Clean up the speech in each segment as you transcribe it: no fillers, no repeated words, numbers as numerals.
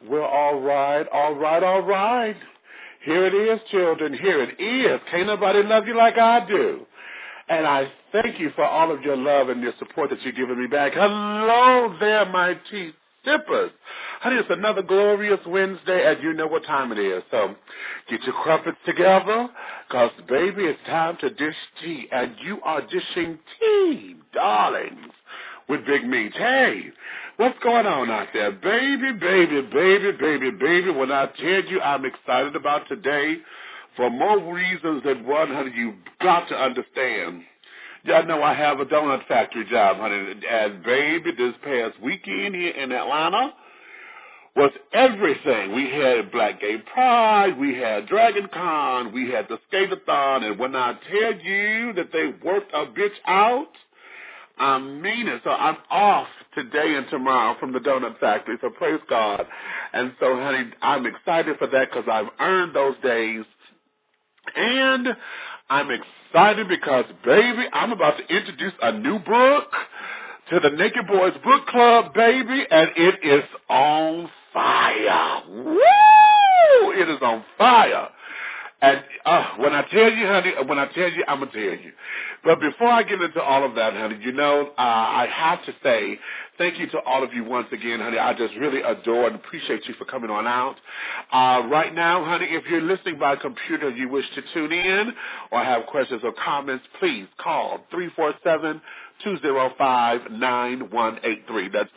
Well, all right, all right, all right. Here it is, children. Here it is. Can't nobody love you like I do. And I thank you for all of your love and your support that you're giving me back. Hello there, my tea sippers. Honey, it's another glorious Wednesday, and you know what time it is. So get your crumpets together, because, baby, it's time to dish tea. And you are dishing tea, darlings, with Big Meat. Hey, what's going on out there? Baby, when I tell you I'm excited about today, for more reasons than one, honey, you've got to understand. Y'all know I have a donut factory job, honey, and baby, this past weekend here in Atlanta was everything. We had Black Gay Pride, we had Dragon Con, we had the Skate-a-thon, and when I tell you that they worked a bitch out, I mean it. So I'm off today and tomorrow from the donut factory, so praise God. And so, honey, I'm excited for that because I've earned those days. And I'm excited because, baby, I'm about to introduce a new book to the Naked Bois Book Club, baby, and it is on fire. Woo! It is on fire. And when I tell you, honey, I'm going to tell you. But before I get into all of that, honey, you know, I have to say thank you to all of you once again, honey. I just really adore and appreciate you for coming on out. Right now, honey, if you're listening by computer and you wish to tune in or have questions or comments, please call 347-205-9183. That's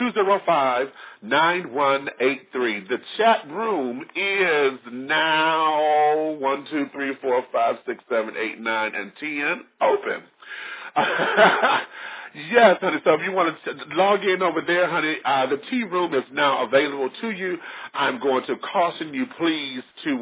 347-205-9183. The chat room is now 1, 2, 3, 4, 5, 6, 7, 8, 9, and 10 open. Yes, honey, so if you want to log in over there, honey, the tea room is now available to you. I'm going to caution you, please, to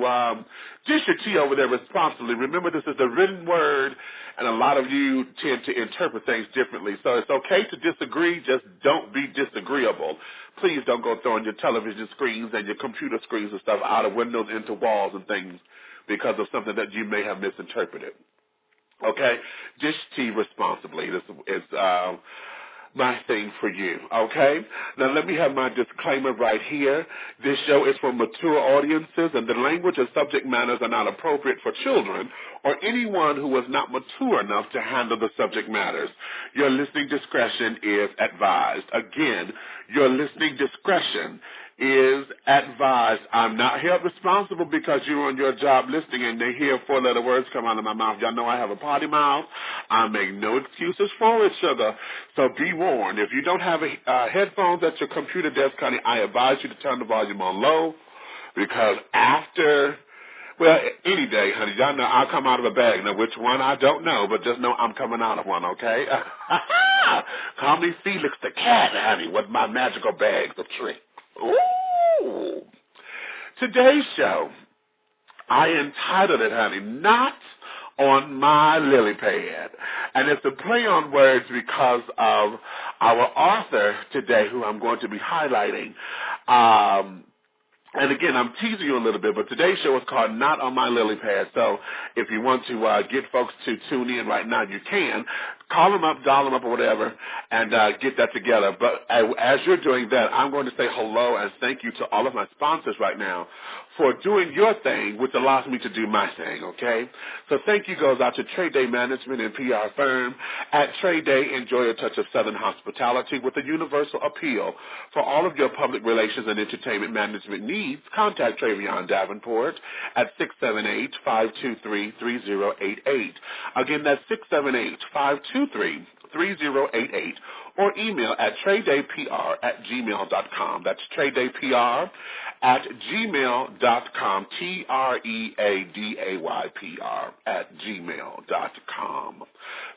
dish your tea over there responsibly. Remember, this is the written word, and a lot of you tend to interpret things differently. So it's okay to disagree, just don't be disagreeable. Please don't go throwing your television screens and your computer screens and stuff out of windows into walls and things because of something that you may have misinterpreted. Okay? Dish tea responsibly. This is my thing for you. Okay? Now, let me have my disclaimer right here. This show is for mature audiences, and the language and subject matters are not appropriate for children or anyone who is not mature enough to handle the subject matters. Your listening discretion is advised. Again, your listening discretion is advised. I'm not held responsible because you're on your job listening and they hear 4-letter words come out of my mouth. Y'all know I have a potty mouth. I make no excuses for it, sugar. So be warned. If you don't have headphones at your computer desk, honey, I advise you to turn the volume on low because after, well, any day, honey, y'all know I'll come out of a bag. Now, which one, I don't know, but just know I'm coming out of one, okay? Call me Felix the Cat, honey, with my magical bags of tricks. Ooh. Today's show, I entitled it, honey, Not on My Lilly Pad. And it's a play on words because of our author today, who I'm going to be highlighting. And again, I'm teasing you a little bit, but today's show is called Not on My Lilly Pad. So if you want to get folks to tune in right now, you can. Call them up, dial them up, or whatever, and get that together. But as you're doing that, I'm going to say hello and thank you to all of my sponsors right now for doing your thing, which allows me to do my thing, okay? So thank you goes out to Trade Day Management and PR Firm. At Trade Day, enjoy a touch of Southern hospitality with a universal appeal. For all of your public relations and entertainment management needs, contact Travion Davenport at 678-523-3088. Again, that's 678-523-3088. Or email at tradedaypr@gmail.com. That's tradedaypr@gmail.com. TREADAYPR@gmail.com.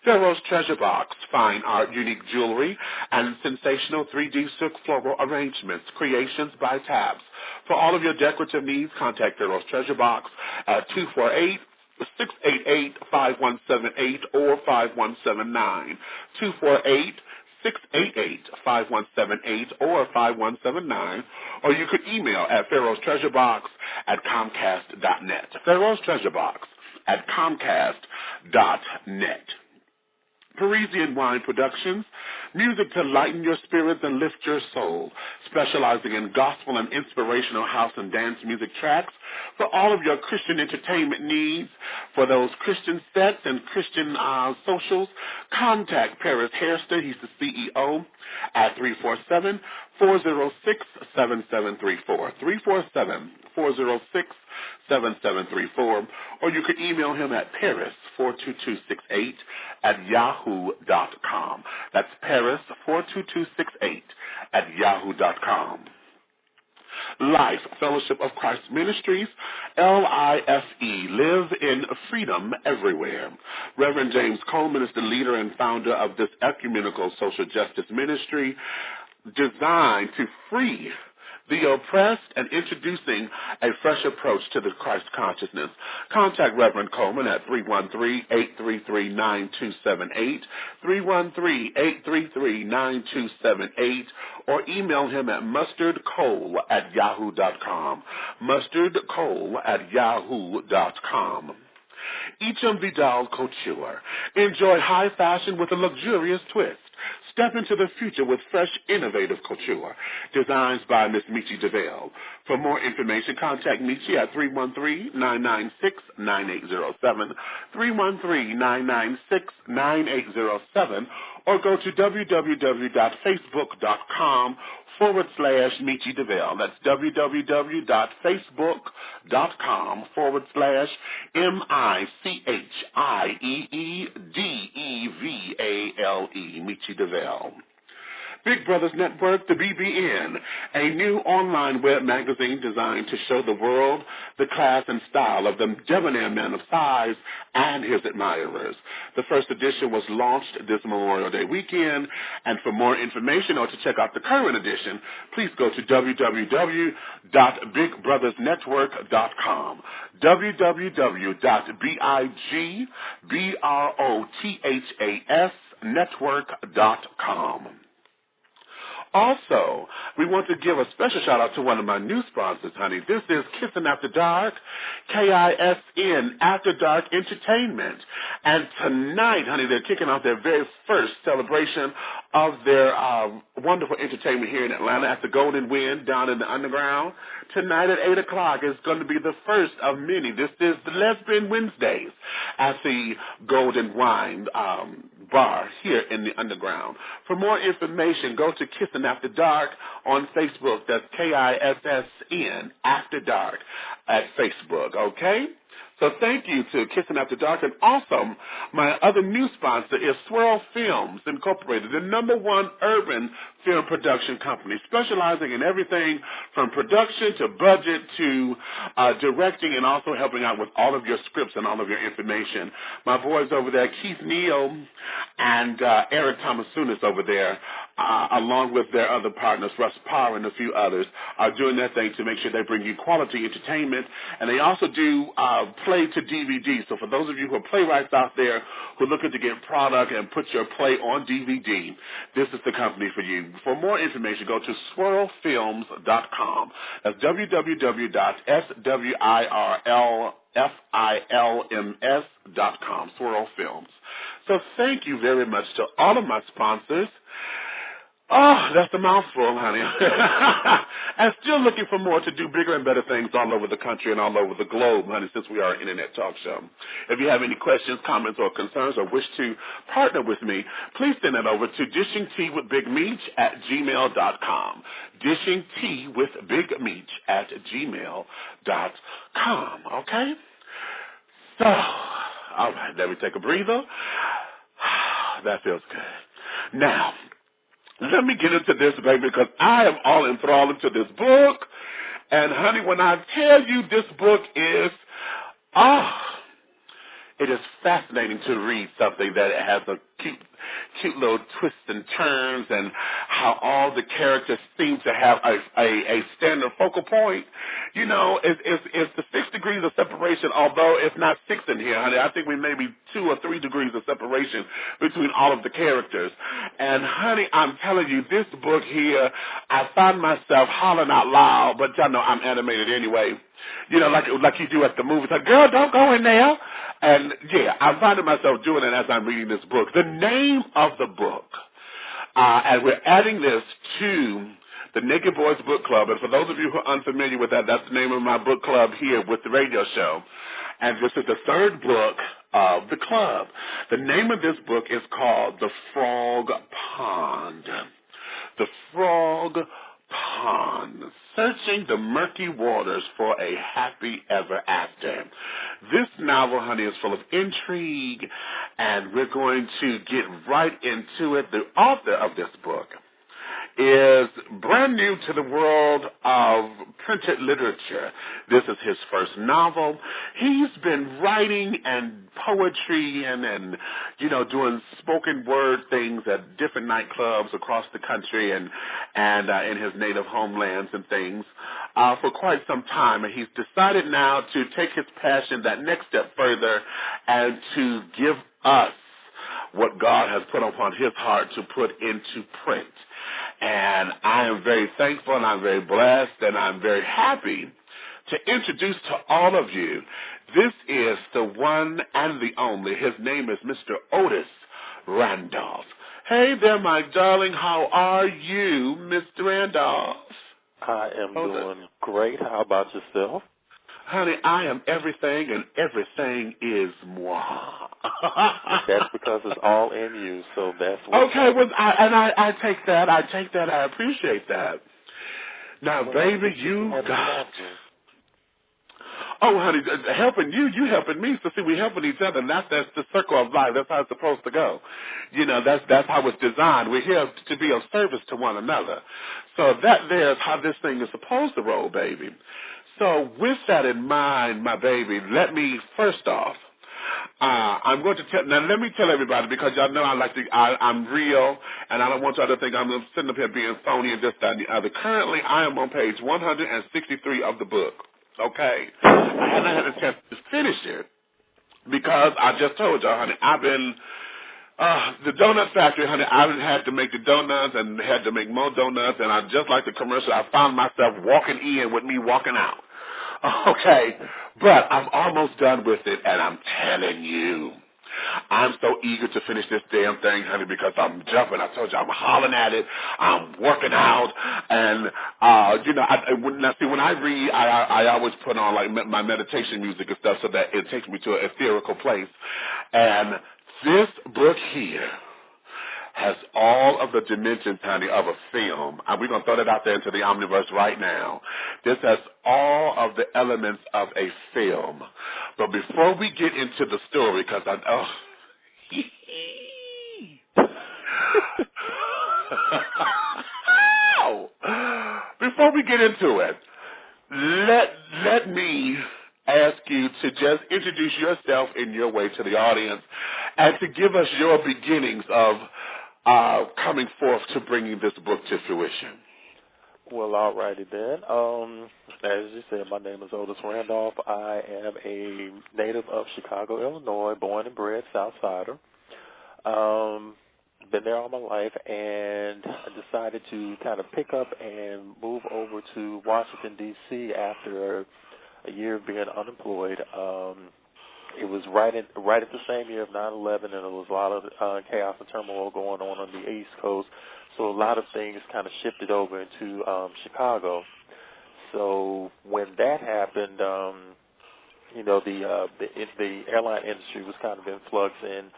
Pharaoh's Treasure Box, fine art, unique jewelry, and sensational 3D silk floral arrangements, creations by Tabs. For all of your decorative needs, contact Pharaoh's Treasure Box at 248-688-5178 or 5179. 248-688-5178 or 5179, or you could email at pharaohstreasurebox@comcast.net. Pharaoh's Treasure Box @comcast.net. Parisian Wine Productions, Music to lighten your spirits and lift your soul, specializing in gospel and inspirational house and dance music tracks for all of your Christian entertainment needs. For those Christian sets and Christian socials, contact Paris Hairster. He's the CEO at 347-406-7734. 347-406-7734. Or you can email him at paris42268 at yahoo.com. That's paris42268 at yahoo.com. Life Fellowship of Christ Ministries, LIFE, live in freedom everywhere. Reverend James Coleman is the leader and founder of this ecumenical social justice ministry designed to free the oppressed and introducing a fresh approach to the Christ consciousness. Contact Reverend Coleman at 313-833-9278, 313-833-9278, or email him at mustardcole@yahoo.com, mustardcole@yahoo.com. Echam Vidal Couture. Enjoy high fashion with a luxurious twist. Step into the future with fresh, innovative couture. Designs by Miss Michi DeVille. For more information, contact Michi at 313-996-9807, 313-996-9807, or go to www.facebook.com/Michi DeVille. That's www.facebook.com/MICHIEEDEVALE, Michi DeVille. Big Brothers Network, the BBN, a new online web magazine designed to show the world the class and style of the debonair man of size and his admirers. The first edition was launched this Memorial Day weekend, and for more information or to check out the current edition, please go to www.bigbrothersnetwork.com, www.bigbrothasnetwork.com. Also, we want to give a special shout-out to one of my new sponsors, honey. This is Kissin' After Dark, KISN After Dark Entertainment. And tonight, honey, they're kicking off their very first celebration of their wonderful entertainment here in Atlanta at the Golden Wind down in the Underground. Tonight at 8 o'clock is going to be the first of many. This is the Lesbian Wednesdays at the Golden Wine bar here in the Underground. For more information, go to Kissin' After Dark on Facebook. That's KISSN After Dark at Facebook, okay? So thank you to Kissin' After Dark. And also, my other new sponsor is Swirl Films Incorporated, the #1 urban film production company, specializing in everything from production to budget to directing, and also helping out with all of your scripts and all of your information. My boys over there, Keith Neal and Eric Thomasounis over there, along with their other partners, Russ Parr and a few others, are doing their thing to make sure they bring you quality entertainment. And they also do play to DVD. So for those of you who are playwrights out there who are looking to get product and put your play on DVD, this is the company for you. For more information, go to swirlfilms.com. That's www.swirlfilms.com, Swirl Films. So thank you very much to all of my sponsors. Oh, that's a mouthful, honey. And still looking for more to do bigger and better things all over the country and all over the globe, honey, since we are an internet talk show. If you have any questions, comments, or concerns, or wish to partner with me, please send it over to dishingteawithbigmeech@gmail.com. dishingteawithbigmeech@gmail.com, okay? So, all right, let me take a breather. That feels good. Now, let me get into this, baby, because I am all enthralled into this book. And, honey, when I tell you this book is, it is fascinating to read something that has a cute little twists and turns, and how all the characters seem to have a standard focal point. You know, it's the 6 degrees of separation, although it's not 6 in here, honey. I think we may be 2 or 3 degrees of separation between all of the characters. And, honey, I'm telling you, this book here, I find myself hollering out loud, but y'all know I'm animated anyway. You know, like you do at the movies. Like, girl, don't go in there. And, yeah, I'm finding myself doing it as I'm reading this book. The name of the book And we're adding this to the Naked Boys Book Club. And for those of you who are unfamiliar with that, that's the name of my book club here with the radio show. And this is the third book of the club. The name of this book is called The Frog Pond. The Frog Pond, Searching the Murky Waters for a Happy Ever After. This novel, honey, is full of intrigue, and we're going to get right into it. The author of this book is brand new to the world of printed literature. This is his first novel. He's been writing and poetry and doing spoken word things at different nightclubs across the country and in his native homelands and things for quite some time. And he's decided now to take his passion that next step further and to give us what God has put upon his heart to put into print. And I am very thankful, and I'm very blessed, and I'm very happy to introduce to all of you, this is the one and the only. His name is Mr. Otis Randoff. Hey there, my darling. How are you, Mr. Randoff? I am doing great. How about yourself? Honey, I am everything, and everything is moi. That's because it's all in you, so that's what... Okay, well, I take that. I appreciate that. Now, baby, you got... Oh, honey, helping you helping me. So, see, we're helping each other, and that's the circle of life. That's how it's supposed to go. That's how it's designed. We're here to be of service to one another. So that there's how this thing is supposed to roll, baby. So with that in mind, my baby, let me, first off, I'm going to tell, now let me tell everybody, because y'all know I'm real, and I don't want y'all to think I'm sitting up here being phony and this, that, and the other. Currently, I am on page 163 of the book, okay? I haven't had a chance to finish it, because I just told y'all, honey, I've been, the donut factory, honey, I've had to make the donuts and had to make more donuts, and I just like the commercial, I found myself walking in with me walking out. Okay, but I'm almost done with it, and I'm telling you, I'm so eager to finish this damn thing, honey, because I'm jumping. I told you, I'm hollering at it. I'm working out, and, when I read, I always put on, like, my meditation music and stuff so that it takes me to an ethereal place, and this book here has all of the dimensions, honey, of a film. And we're going to throw that out there into the omniverse right now. This has all of the elements of a film. But before we get into the story, because before we get into it, let me ask you to just introduce yourself in your way to the audience and to give us your beginnings of coming forth to bringing this book to fruition. Well, all righty then. As you said, my name is Otis Randoff. I am a native of Chicago, Illinois, born and bred Southsider. Been there all my life, and I decided to kind of pick up and move over to Washington, D.C. after a year of being unemployed. It was right at the same year of 9/11, and there was a lot of chaos and turmoil going on the East Coast. So a lot of things kind of shifted over into Chicago. So when that happened, the airline industry was kind of in flux, and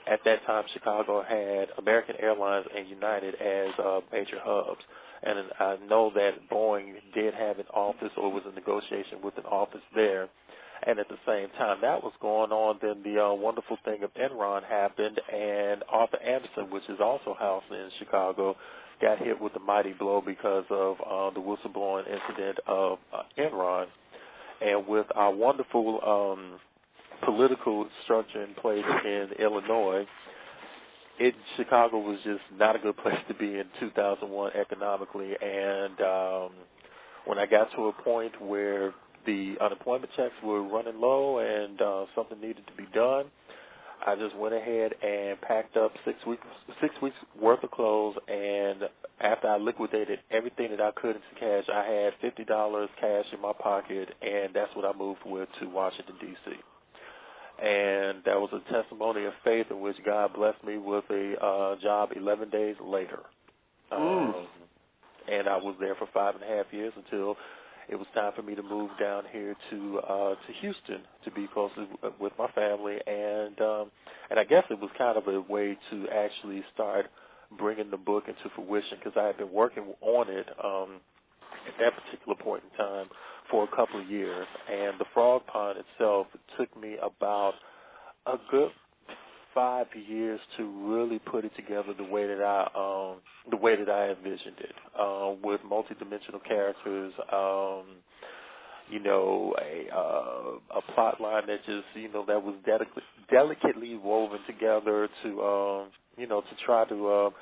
at that time Chicago had American Airlines and United as major hubs. And I know that Boeing did have an office, or was in negotiation with an office there. And at the same time that was going on, then the wonderful thing of Enron happened, and Arthur Anderson, which is also housed in Chicago, got hit with a mighty blow because of the whistleblowing incident of Enron. And with our wonderful political structure in place in Illinois, Chicago was just not a good place to be in 2001 economically. And when I got to a point where the unemployment checks were running low and something needed to be done, I just went ahead and packed up 6 weeks worth of clothes, and after I liquidated everything that I could into cash, I had $50 cash in my pocket, and that's what I moved with to Washington, D.C. and that was a testimony of faith in which God blessed me with a job 11 days later. And I was there for 5.5 years until it was time for me to move down here to Houston to be closer with my family, and I guess it was kind of a way to actually start bringing the book into fruition, because I had been working on it at that particular point in time for a couple of years. And the Frog Pond itself, it took me about a good 5 years to really put it together the way that I envisioned it, with multidimensional characters, you know, a plot line that just, you know, that was delicately woven together to, you know, to try to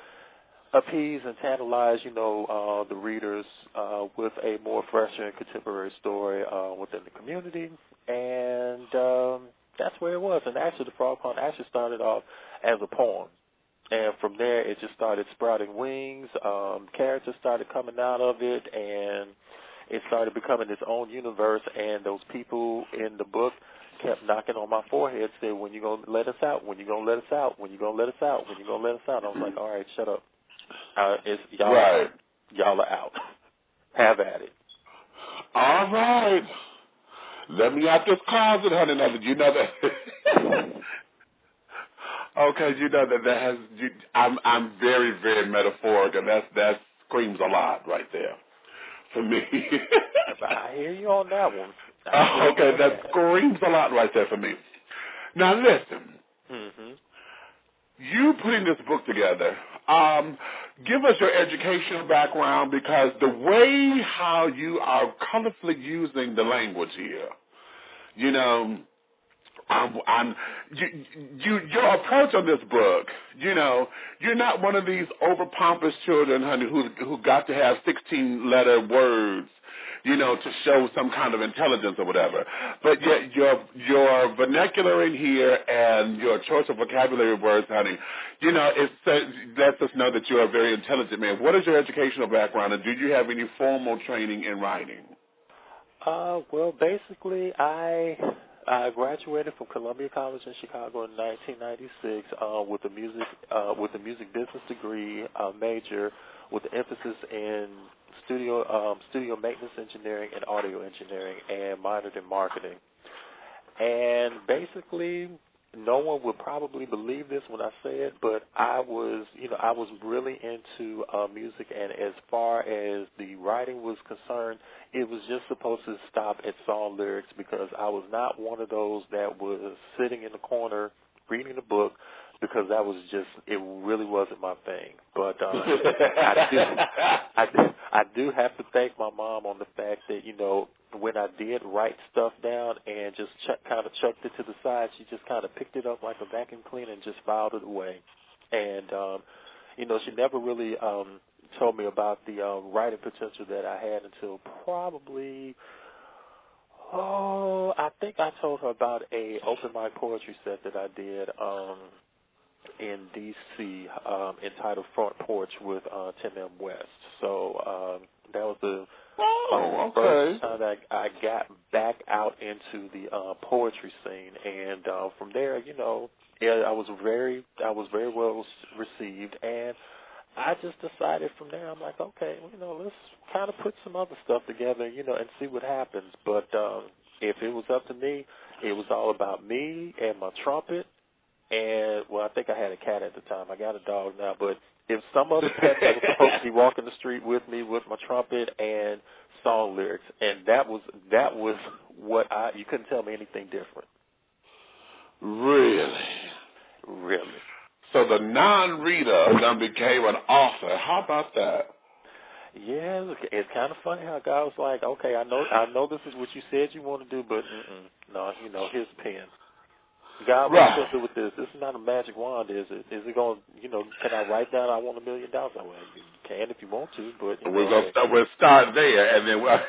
appease and tantalize, you know, the readers with a more fresher and contemporary story within the community, and that's where it was. And actually, the Frog Pond actually started off as a poem, and from there it just started sprouting wings. Characters started coming out of it, and it started becoming its own universe. And those people in the book kept knocking on my forehead, saying, "When you gonna let us out? When you gonna let us out? When you gonna let us out? When you gonna let us out?" I was like, "All right, shut up. Y'all are out. Have at it." All right. Let me out this closet, honey. Now, did you know that? Okay, you know that has. I'm very, very metaphoric, and that screams a lot right there for me. I hear you on that one. Okay, that screams a lot right there for me. Now listen. You putting this book together, give us your educational background, because the way how you are colorfully using the language here, you know, your approach on this book, you know, you're not one of these over-pompous children, honey, who got to have 16-letter words, you know, to show some kind of intelligence or whatever. But yet your vernacular in here and your choice of vocabulary words, honey, you know, it lets us know that you're a very intelligent man. What is your educational background, and do you have any formal training in writing? Well, basically, I graduated from Columbia College in Chicago in 1996 with a music business degree major with an emphasis in studio maintenance engineering and audio engineering, and minored in marketing. And basically, no one would probably believe this when I say it, but I was really into music, and as far as the writing was concerned, it was just supposed to stop at song lyrics, because I was not one of those that was sitting in the corner reading the book, because that was just, it really wasn't my thing. But I do have to thank my mom on the fact that, you know, when I did write stuff down and just kind of chucked it to the side, she just kind of picked it up like a vacuum cleaner and just filed it away. And, you know, she never really told me about the writing potential that I had until probably, I think I told her about a open mic poetry set that I did in D.C. Entitled Front Porch with Tim M. West. So that was the first time that I got back out into the poetry scene, and from there, you know, I was very well received, and I just decided from there, I'm like, okay, well, you know, let's kind of put some other stuff together, you know, and see what happens. But if it was up to me, it was all about me and my trumpet. And, well, I think I had a cat at the time. I got a dog now. But if some other cat that was supposed to be walking the street with me with my trumpet and song lyrics, and that was what you couldn't tell me anything different. Really? Really. So the non-reader then became an author. How about that? Yeah, it's kind of funny how God was like, okay, I know this is what you said you want to do, but no, you know, here's a pen. God, what are you going to do with this? This is not a magic wand, is it? Is it going to, you know, can I write down I want $1 million? Well, you can if you want to, but... We'll start there, and then we'll...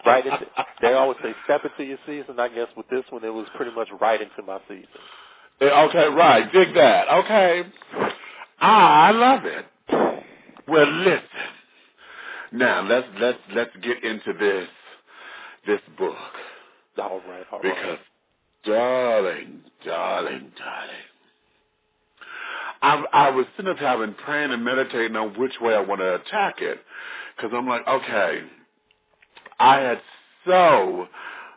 Right into, they always say, step into your season. I guess with this one, it was pretty much right into my season. Okay, right. Dig that. Okay. I love it. Well, listen. Now, let's get into this book. All right. Because, darling, I was sitting up here, I've been praying and meditating on which way I want to attack it. Because I'm like, okay, I had so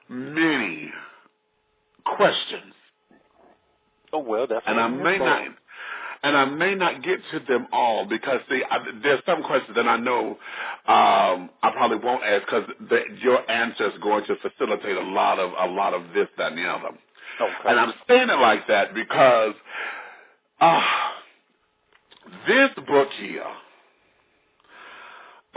many questions. Oh, well, that's and I may not get to them all because there's some questions that I know I probably won't ask because your answer is going to facilitate a lot of this, that, and the other. Okay. And I'm saying it like that because this book here.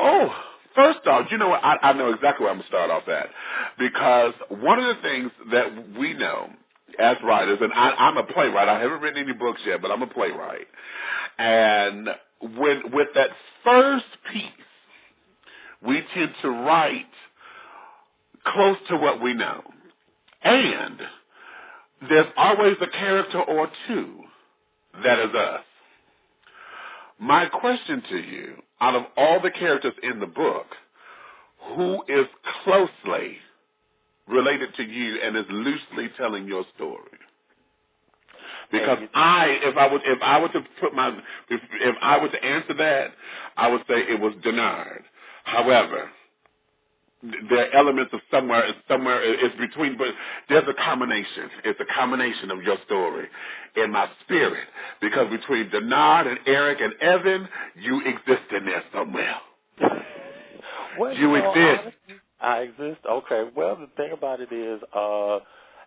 Oh, first off, you know what? I know exactly where I'm going to start off at because one of the things that we know as writers, and I'm a playwright. I haven't written any books yet, but I'm a playwright. And with that first piece, we tend to write close to what we know. And there's always a character or two that is us. My question to you, out of all the characters in the book, who is closely related to you and is loosely telling your story? Because if I were to answer that, I would say it was Denard. However, there are elements of somewhere it's between, but there's a combination. It's a combination of your story in my spirit. Because between Denard and Eric and Evan, you exist in there somewhere. Well, you exist. I exist. Okay. Well, the thing about it is,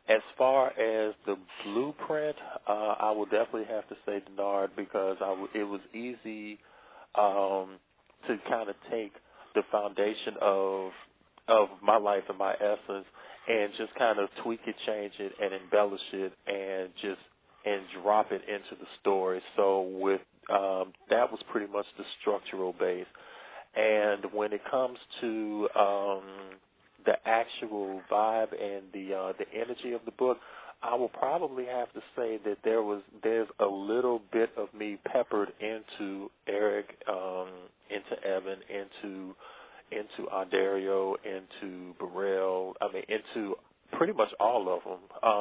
as far as the blueprint, I will definitely have to say Denard because it was easy to kind of take the foundation of my life and my essence and just kind of tweak it, change it, and embellish it, and drop it into the story. So with that was pretty much the structural base. And when it comes to the actual vibe and the energy of the book, I will probably have to say that there's a little bit of me peppered into Eric, into Evan, into Ondario, into Burrell. I mean, into pretty much all of them,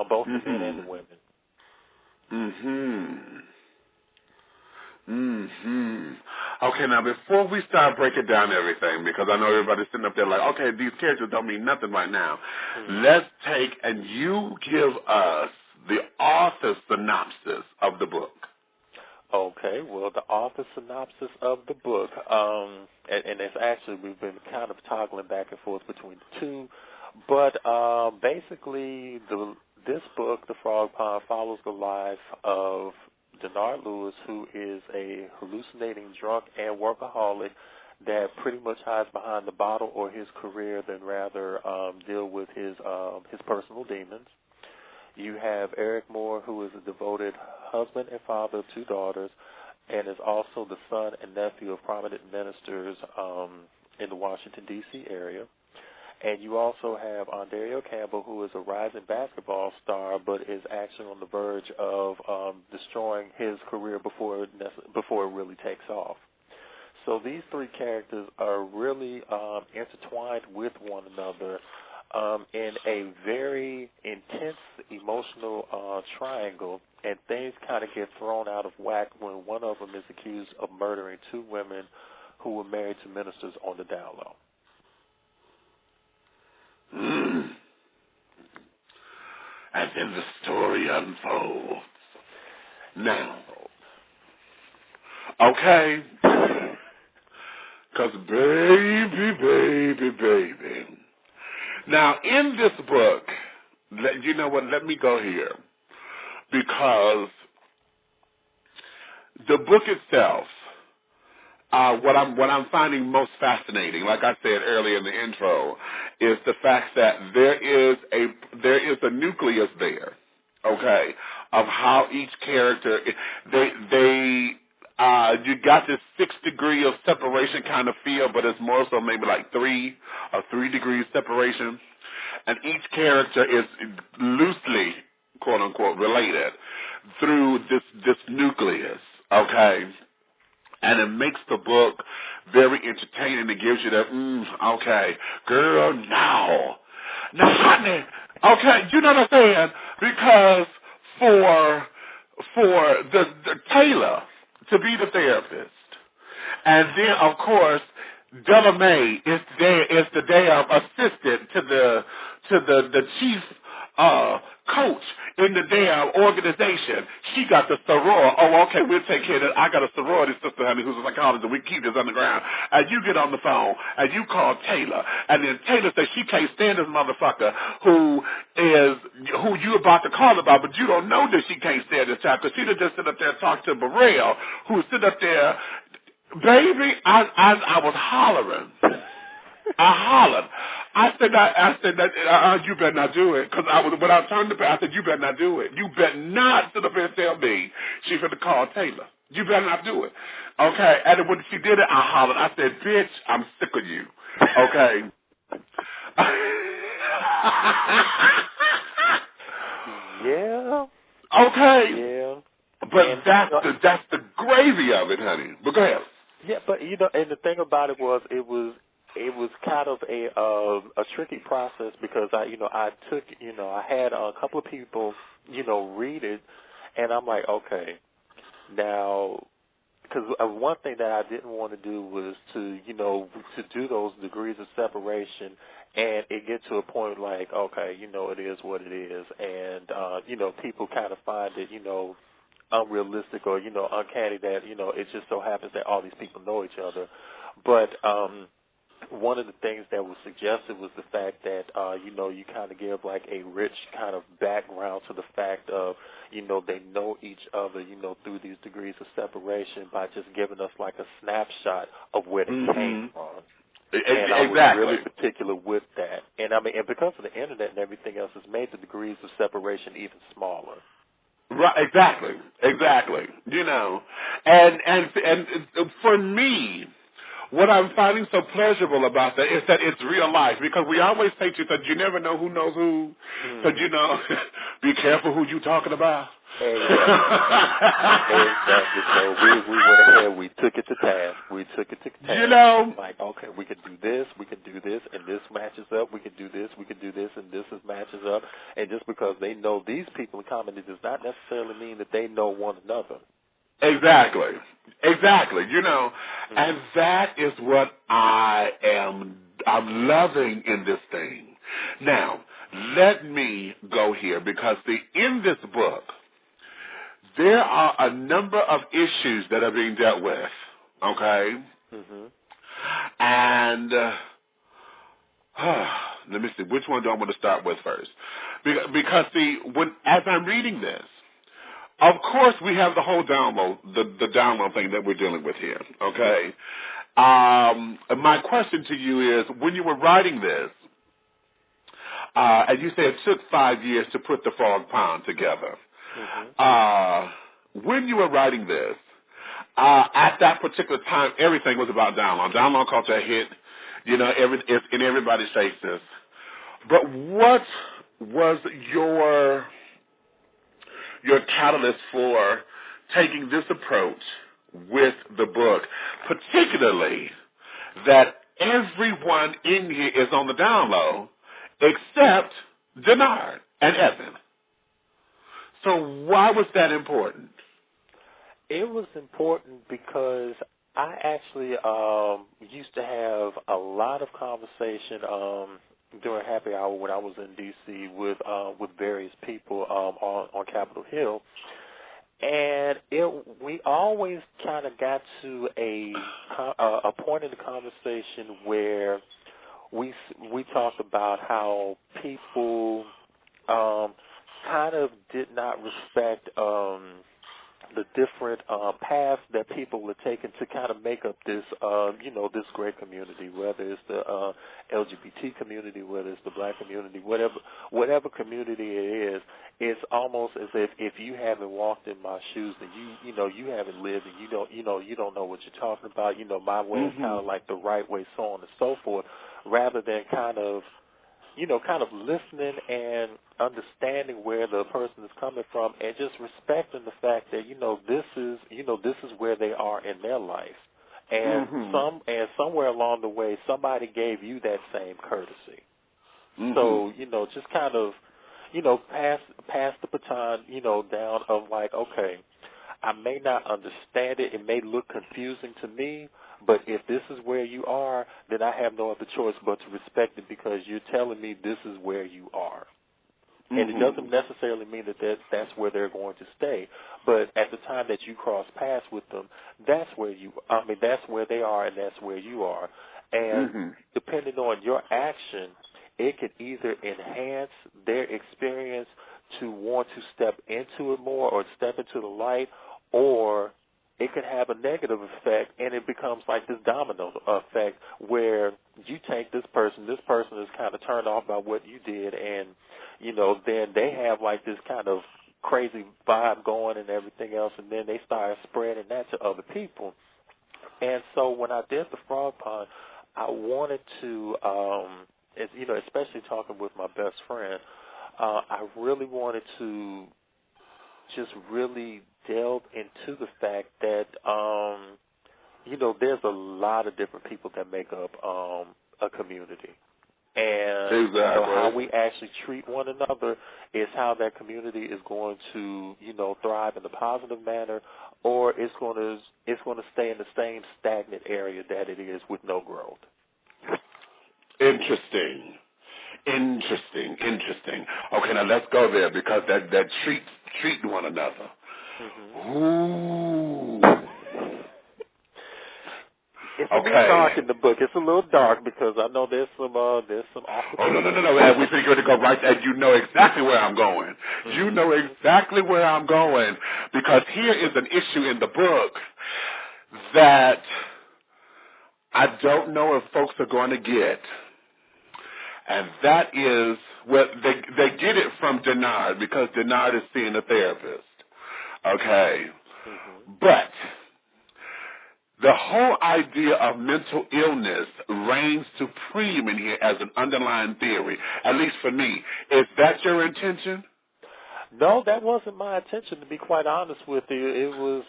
both the men and the women. Okay, now before we start breaking down everything, because I know everybody's sitting up there like, okay, these characters don't mean nothing right now. Let's take and you give us the author synopsis of the book. Okay, well, the author synopsis of the book, and it's actually, we've been kind of toggling back and forth between the two, but basically this book, The Frog Pond, follows the life of Denard Lewis, who is a hallucinating drunk and workaholic that pretty much hides behind the bottle or his career than rather deal with his personal demons. You have Eric Moore, who is a devoted husband and father of two daughters and is also the son and nephew of prominent ministers in the Washington, D.C. area. And you also have Ondario Campbell, who is a rising basketball star, but is actually on the verge of destroying his career before it really takes off. So these three characters are really intertwined with one another in a very intense emotional triangle, and things kind of get thrown out of whack when one of them is accused of murdering two women who were married to ministers on the down low. And then the story unfolds. Now, okay, because baby. Now, in this book, you know what, let me go here. Because the book itself, what I'm finding most fascinating, like I said earlier in the intro, is the fact that there is a nucleus there, okay, of how each character you got this 6 degree of separation kind of feel, but it's more so maybe like 3 degrees separation, and each character is loosely, quote unquote, related through this nucleus, okay. And it makes the book very entertaining. It gives you that, okay, girl, now. Now, honey, okay, you know what I'm saying? Because for the Taylor to be the therapist, and then of course Della Mae is the damn assistant to the chief coach in the damn organization. She got the soror. Oh, okay, we'll take care of that. I got a sorority sister, honey, who's a psychologist. We keep this underground. And you get on the phone and you call Taylor, and then Taylor says she can't stand this motherfucker who you about to call about, but you don't know that she can't stand this child because she just sit up there and talk to Burrell, who sit up there. Baby, I was hollering. I hollered. I said, you better not do it. Because when I turned to her, I said, you better not do it. You better not sit up here and tell me she's going to call Taylor. You better not do it. Okay? And when she did it, I hollered. I said, bitch, I'm sick of you. Okay? Yeah. Okay. Yeah. But that's the gravy of it, honey. But go ahead. Yeah, but and the thing about it was kind of a tricky process because I had a couple of people read it, and I'm like, okay, now because one thing that I didn't want to do was to do those degrees of separation and it get to a point like, okay, it is what it is, and people kind of find it unrealistic or uncanny that it just so happens that all these people know each other. But one of the things that was suggested was the fact that you kind of give like a rich kind of background to the fact of they know each other through these degrees of separation by just giving us like a snapshot of where they came from. And I was really particular with that. And I mean, and because of the internet and everything else, it's made the degrees of separation even smaller. Right, exactly. And for me, what I'm finding so pleasurable about that is that it's real life, because we always say to that you never know who knows who, so be careful who you talking about. Exactly. So we went ahead, we took it to task. Like, okay, we can do this, and this matches up. We can do this, and this matches up. And just because they know these people in common, it does not necessarily mean that they know one another. Exactly. And that is what I'm loving in this thing. Now, let me go here, because in this book, there are a number of issues that are being dealt with, okay? Mm-hmm. And let me see, which one do I want to start with first? Because as I'm reading this, of course we have the whole download, the download thing that we're dealing with here, okay? My question to you is, when you were writing this, and you said it took 5 years to put the Frog Pond together, when you were writing this, at that particular time, everything was about download. Download culture hit, in everybody's faces. But what was your catalyst for taking this approach with the book, particularly that everyone in here is on the download except Denard and Evan? So why was that important? It was important because I actually used to have a lot of conversation during happy hour when I was in D.C. with various people on Capitol Hill, and we always kind of got to a point in the conversation where we talked about how people kind of did not respect the different paths that people were taking to kind of make up this, this great community, whether it's the LGBT community, whether it's the black community, whatever community it is. It's almost as if you haven't walked in my shoes, and you haven't lived, and you don't know what you're talking about. My way is kind of like the right way, so on and so forth, rather than kind of listening and understanding where the person is coming from, and just respecting the fact that this is where they are in their life, and somewhere along the way somebody gave you that same courtesy. So, just kind of, pass the baton, down of like, okay, I may not understand it. It may look confusing to me, but if this is where you are, then I have no other choice but to respect it because you're telling me this is where you are. And it doesn't necessarily mean that that's where they're going to stay. But at the time that you cross paths with them, that's where they are and that's where you are. And depending on your action, it could either enhance their experience to want to step into it more or step into the light, or it could have a negative effect, and it becomes like this domino effect where you take this person is kind of turned off by what you did, and, then they have like this kind of crazy vibe going and everything else, and then they start spreading that to other people. And so when I did the frog pond, I wanted to, especially talking with my best friend, I really wanted to just really delve into the fact that, there's a lot of different people that make up a community. And how we actually treat one another is how that community is going to, thrive in a positive manner, or it's going to stay in the same stagnant area that it is with no growth. Interesting. Okay, now let's go there because that treat one another. Ooh. It's a little dark in the book. It's a little dark because I know there's some awkward. Oh no! We figured to go right there. You know exactly where I'm going. You know exactly where I'm going because here is an issue in the book that I don't know if folks are going to get. And that is, they get it from Denard because Denard is seeing a therapist. Okay. But the whole idea of mental illness reigns supreme in here as an underlying theory, at least for me. Is that your intention? No, that wasn't my intention, to be quite honest with you. It was,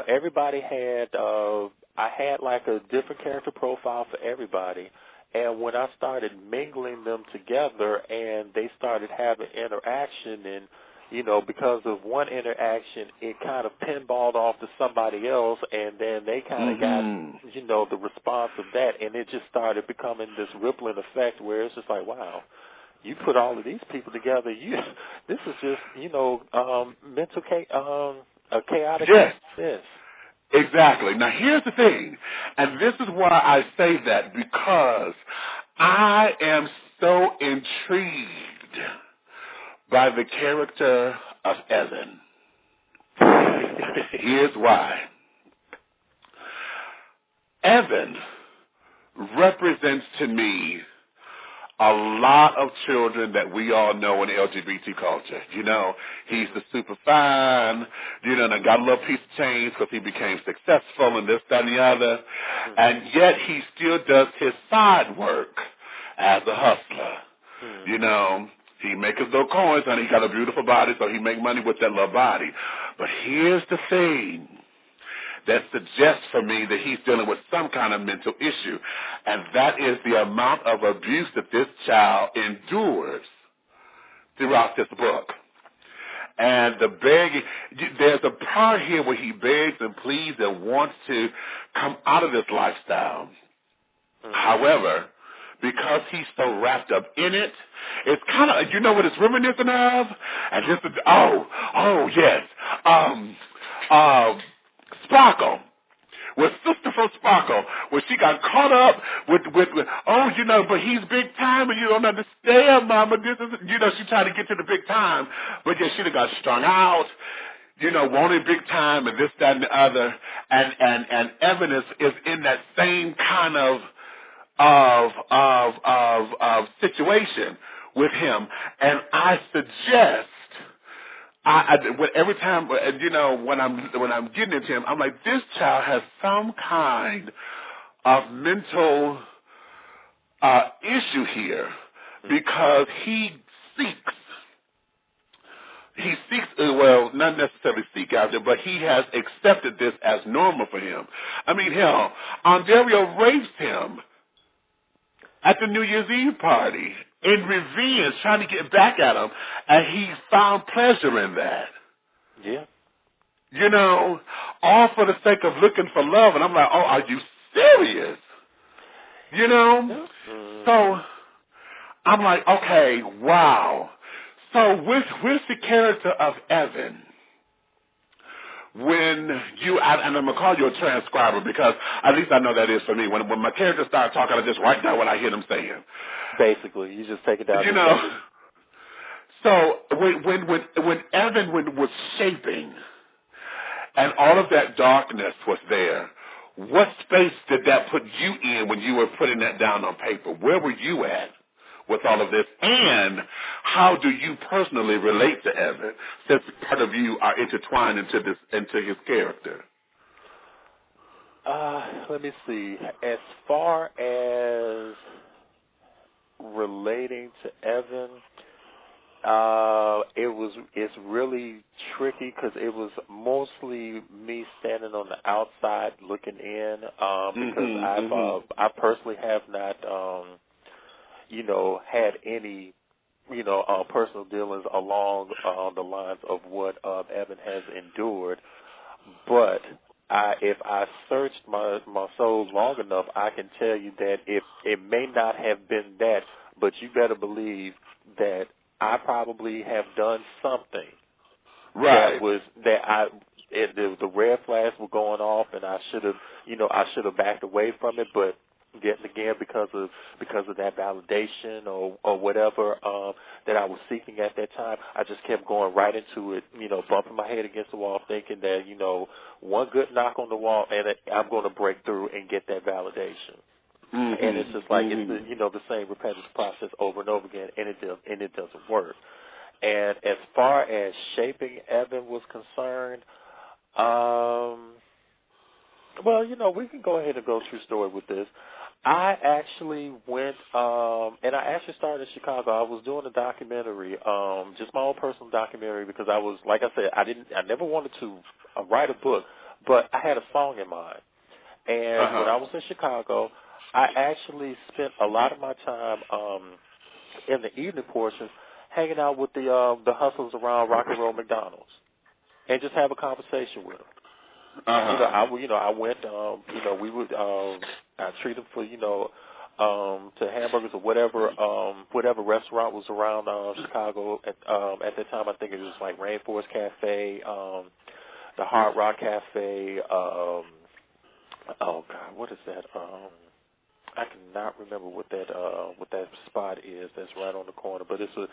everybody had, I had like a different character profile for everybody. And when I started mingling them together and they started having interaction and, because of one interaction, it kind of pinballed off to somebody else and then they kind of got, the response of that. And it just started becoming this rippling effect where it's just like, wow, you put all of these people together. This is just, mental a chaotic. Yes. Exactly. Now, here's the thing, and this is why I say that, because I am so intrigued by the character of Evan. Here's why. Evan represents to me a lot of children that we all know in LGBT culture. He's the super fine, and got a little piece of change because he became successful and this, that, and the other. And yet he still does his side work as a hustler. He makes his little coins and he got a beautiful body, so he make money with that little body. But here's the thing that suggests for me that he's dealing with some kind of mental issue, and that is the amount of abuse that this child endures throughout this book. And there's a part here where he begs and pleads and wants to come out of this lifestyle. However, because he's so wrapped up in it, it's kind of, what it's reminiscent of? And this is, yes, Sparkle, with Sister from Sparkle, where she got caught up with but he's big time and you don't understand, Mama. This is, she tried to get to the big time, but yeah, she done got strung out, wanted big time and this, that, and the other, and Evan is in that same kind of situation with him, and I suggest. Every time, when I'm getting into him, I'm like, this child has some kind of mental issue here because he seeks, not necessarily seek out there, but he has accepted this as normal for him. I mean, hell, Ontario rapes him at the New Year's Eve party in revenge, trying to get back at him, and he found pleasure in that. Yeah. You know, all for the sake of looking for love, and I'm like, oh, are you serious? You know? So I'm like, okay, wow. So with the character of Evan, when you, and I'm going to call you a transcriber because at least I know that is for me. When my characters start talking, I just write down what I hear them saying. Basically, you just take it down. You know, so when Evan was shaping and all of that darkness was there, what space did that put you in when you were putting that down on paper? Where were you at with all of this? And how do you personally relate to Evan, since part of you are intertwined into his character? Let me see. As far as relating to Evan, it's really tricky because it was mostly me standing on the outside looking in, because I personally have not had any personal dealings along the lines of what Evan has endured. But if I searched my soul long enough, I can tell you that it may not have been that, but you better believe that I probably have done something right. The red flags were going off, and I should have backed away from it, but again because of that validation or whatever that I was seeking at that time, I just kept going right into it, bumping my head against the wall, thinking that one good knock on the wall and I'm going to break through and get that validation. And it's just like it's the same repetitive process over and over again, and it doesn't work. And as far as shaping Evan was concerned, we can go ahead and go true story with this. I actually went, and I actually started in Chicago. I was doing a documentary, just my own personal documentary, because I was, like I said, I never wanted to write a book, but I had a song in mind. And when I was in Chicago, I actually spent a lot of my time in the evening portions hanging out with the hustlers around Rock and Roll McDonald's and just have a conversation with them. I went, we would, I treat them for, to hamburgers or whatever restaurant was around Chicago at that time. I think it was like Rainforest Cafe, the Hard Rock Cafe. Oh God, what is that? I cannot remember what that spot is. That's right on the corner, but it's a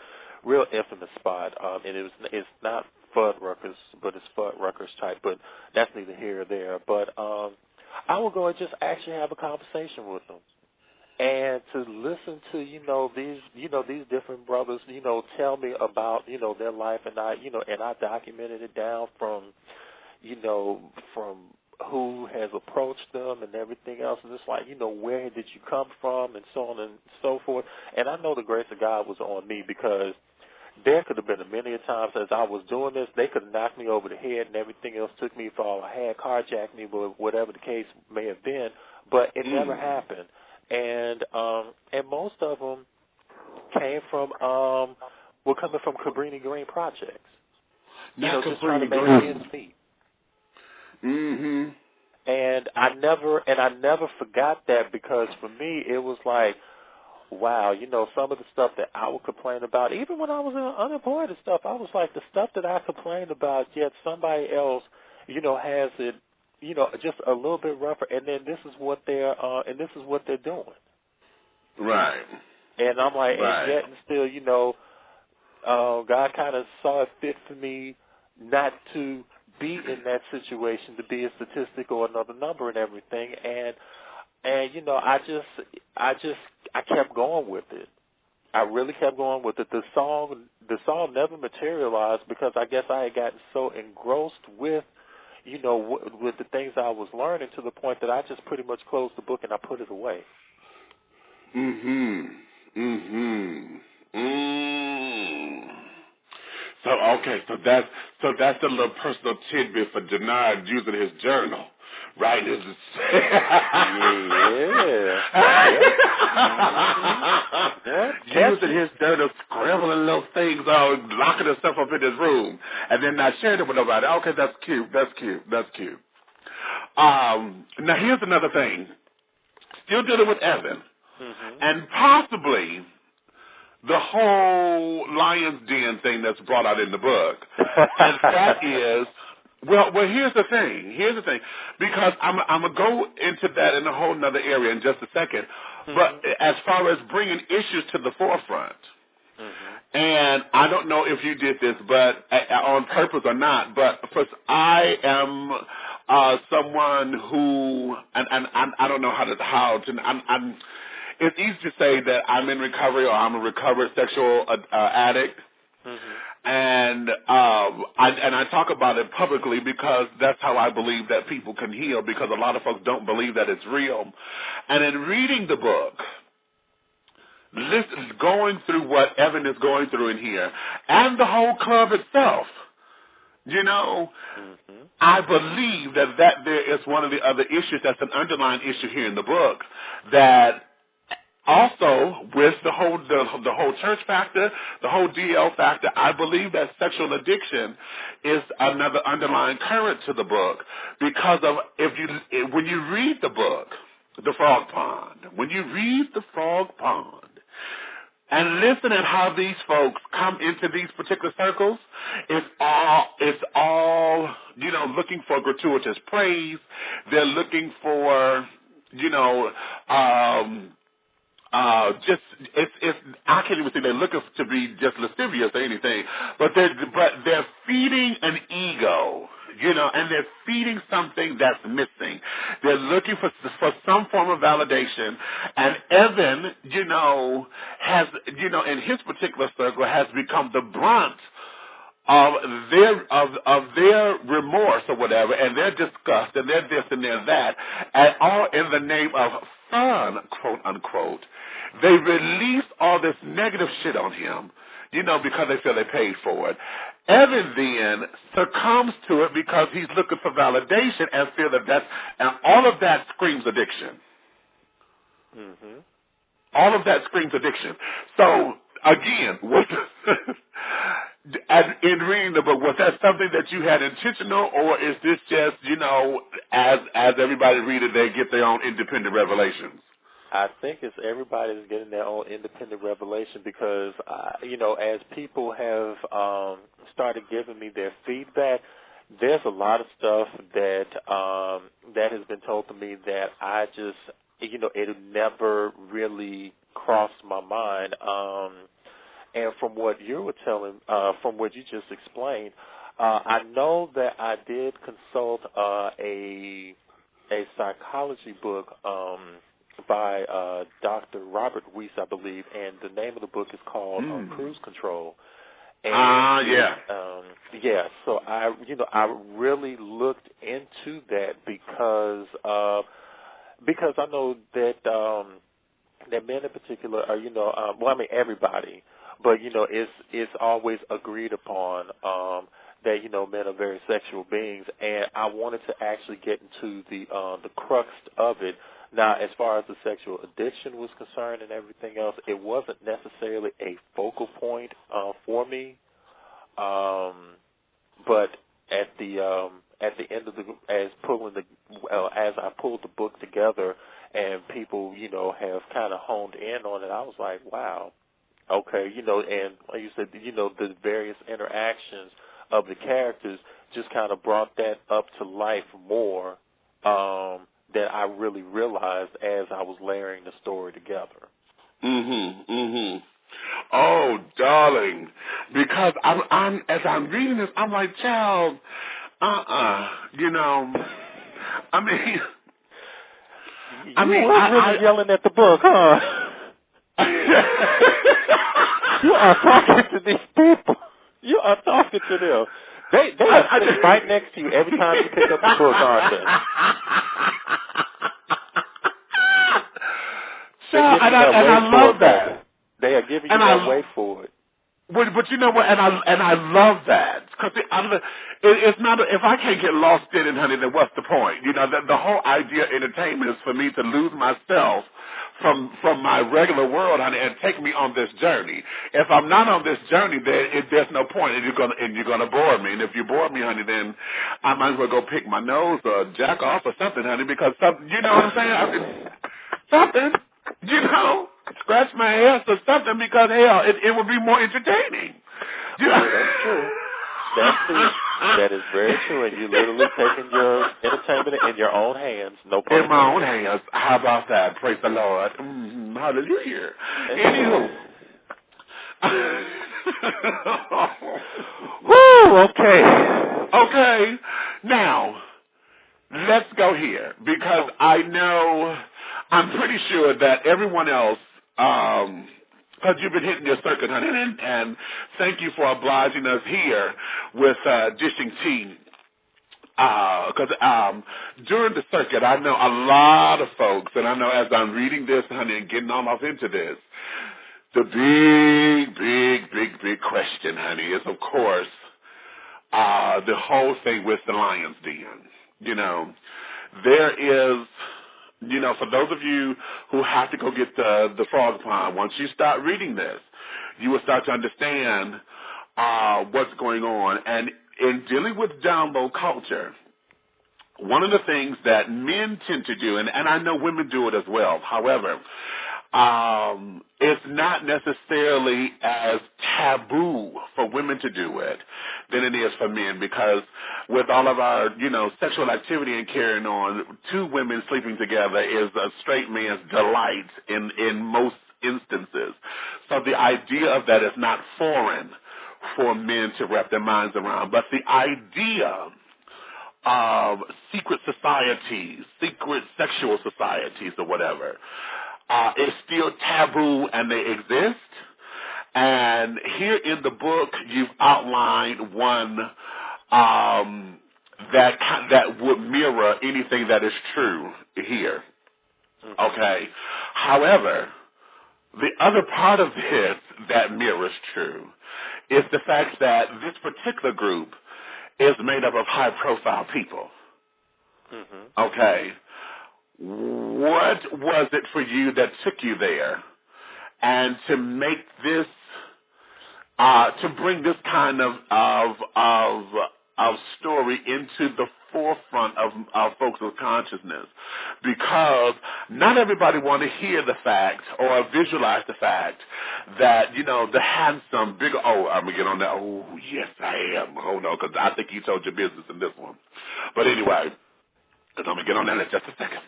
real infamous spot. And it's not Fuddruckers, but it's Fuddruckers type. But that's neither here or there. But I will go and just actually have a conversation with them, and to listen to these different brothers tell me about their life, and I documented it down from who has approached them and everything else, and it's like, where did you come from, and so on and so forth. And I know the grace of God was on me, because there could have been many times as I was doing this, they could have knocked me over the head and everything else, took me for all I had, carjacked me, whatever the case may have been, but it never happened. And most of them came from, were coming from Cabrini Green projects. Just trying to make ends meet. And I never forgot that, because for me it was like, wow, some of the stuff that I would complain about, even when I was unemployed and stuff, I was like, the stuff that I complained about, yet somebody else, has it, just a little bit rougher, and then this is what they're doing. Right. And I'm like, right. And yet and still, God kind of saw it fit for me not to be in that situation, to be a statistic or another number and everything, and I kept going with it. I really kept going with it. The song never materialized, because I guess I had gotten so engrossed with with the things I was learning, to the point that I just pretty much closed the book and I put it away. So that's a little personal tidbit for Denard using his journal, right? Using his up in this room and then not sharing it with nobody. Okay, that's cute. That's cute. That's cute. Now, here's another thing. Still dealing with Evan, and possibly the whole Lion's Den thing that's brought out in the book. And that is, well, here's the thing. Here's the thing. Because I'm going to go into that in a whole nother area in just a second. But as far as bringing issues to the forefront, and I don't know if you did this, but on purpose or not, but first, I am someone who, and I don't know how to, it's easy to say that I'm in recovery or I'm a recovered sexual addict. And I talk about it publicly because that's how I believe that people can heal, because a lot of folks don't believe that it's real. And in reading the book, going through what Evan is going through in here, and the whole club itself, you know, I believe that there is one of the other issues that's an underlying issue here in the book, that also with the whole church factor, the whole DL factor, I believe that sexual addiction is another underlying current to the book, because of when you read the book, The Frog Pond, when you read The Frog Pond, and listen at how these folks come into these particular circles, it's all, you know, looking for gratuitous praise. They're looking for, you know, I can't even say they're looking to be just lascivious or anything, but they're feeding an ego, you know, and they're feeding something that's missing. They're looking for some form of validation, and Evan, you know, has, you know, in his particular circle, has become the brunt of their remorse or whatever, and their disgust, and their this and their that, and all in the name of fun, quote unquote. They release all this negative shit on him, you know, because they feel they paid for it. Evan then succumbs to it because he's looking for validation and feel that and all of that screams addiction. All of that screams addiction. So, again, in reading the book, was that something that you had intentional, or is this just, you know, as everybody read it, they get their own independent revelations? I think it's everybody's getting their own independent revelation, because, you know, as people have started giving me their feedback, there's a lot of stuff that that has been told to me that I just, you know, it never really crossed my mind. And from what you were telling, from what you just explained, I know that I did consult a psychology book by Dr. Robert Weiss, I believe, and the name of the book is called Cruise Control. And, yeah. So I really looked into that because I know that that men in particular are, you know, well, I mean everybody, but you know, it's always agreed upon that, you know, men are very sexual beings, and I wanted to actually get into the crux of it. Now, as far as the sexual addiction was concerned and everything else, it wasn't necessarily a focal point for me. But at the end of as I pulled the book together and people, you know, have kind of honed in on it, I was like, wow, okay, you know, and like you said, you know, the various interactions of the characters just kind of brought that up to life more. That I really realized as I was layering the story together. Oh, darling, because I'm as I'm reading this, I'm like, child, you know, I mean, you were really yelling at the book, huh? You are talking to these people. You are talking to them. They are sitting right next to you every time you pick up the book, aren't they? And I love that. They are giving you that way for it. But you know what? And I love that, because it's not. If I can't get lost in it, honey, then what's the point? You know, the whole idea of entertainment is for me to lose myself from my regular world, honey, and take me on this journey. If I'm not on this journey, then there's no point, and you're gonna bore me. And if you bore me, honey, then I might as well go pick my nose or jack off or something, honey, because you know what I'm saying? Something, scratch my ass or something, because hell, it would be more entertaining. That's true. That's true. That is very true. And you literally taking your entertainment in your own hands. No problem. In my own hands. How about that? Praise the Lord. Hallelujah. Anywho. Woo, okay. Okay. Now, let's go here, because I'm pretty sure that everyone else, because you've been hitting your circuit, honey, and thank you for obliging us here with dishing tea. Because during the circuit, I know a lot of folks, and I know as I'm reading this, honey, and getting on off into this, the big question, honey, is, of course, the whole thing with the Lion's Den. There is... for those of you who have to go get the frog pond, once you start reading this, you will start to understand what's going on. And in dealing with download culture, one of the things that men tend to do, and I know women do it as well, however, it's not necessarily as taboo for women to do it than it is for men, because with all of our, sexual activity and carrying on, two women sleeping together is a straight man's delight in most instances. So the idea of that is not foreign for men to wrap their minds around, but the idea of secret societies, secret sexual societies or whatever, is still taboo, and they exist. And here in the book, you've outlined one that would mirror anything that is true here. Okay. However, the other part of this that mirrors true is the fact that this particular group is made up of high-profile people. Mm-hmm. Okay. What was it for you that took you there, and to make this, to bring this kind of story into the forefront of folks' consciousness? Because not everybody want to hear the fact or visualize the fact that, the handsome, big, I'm going to get on that. Oh, yes, I am. Hold on, because I think you told your business in this one. But anyway, because I'm going to get on that in just a second.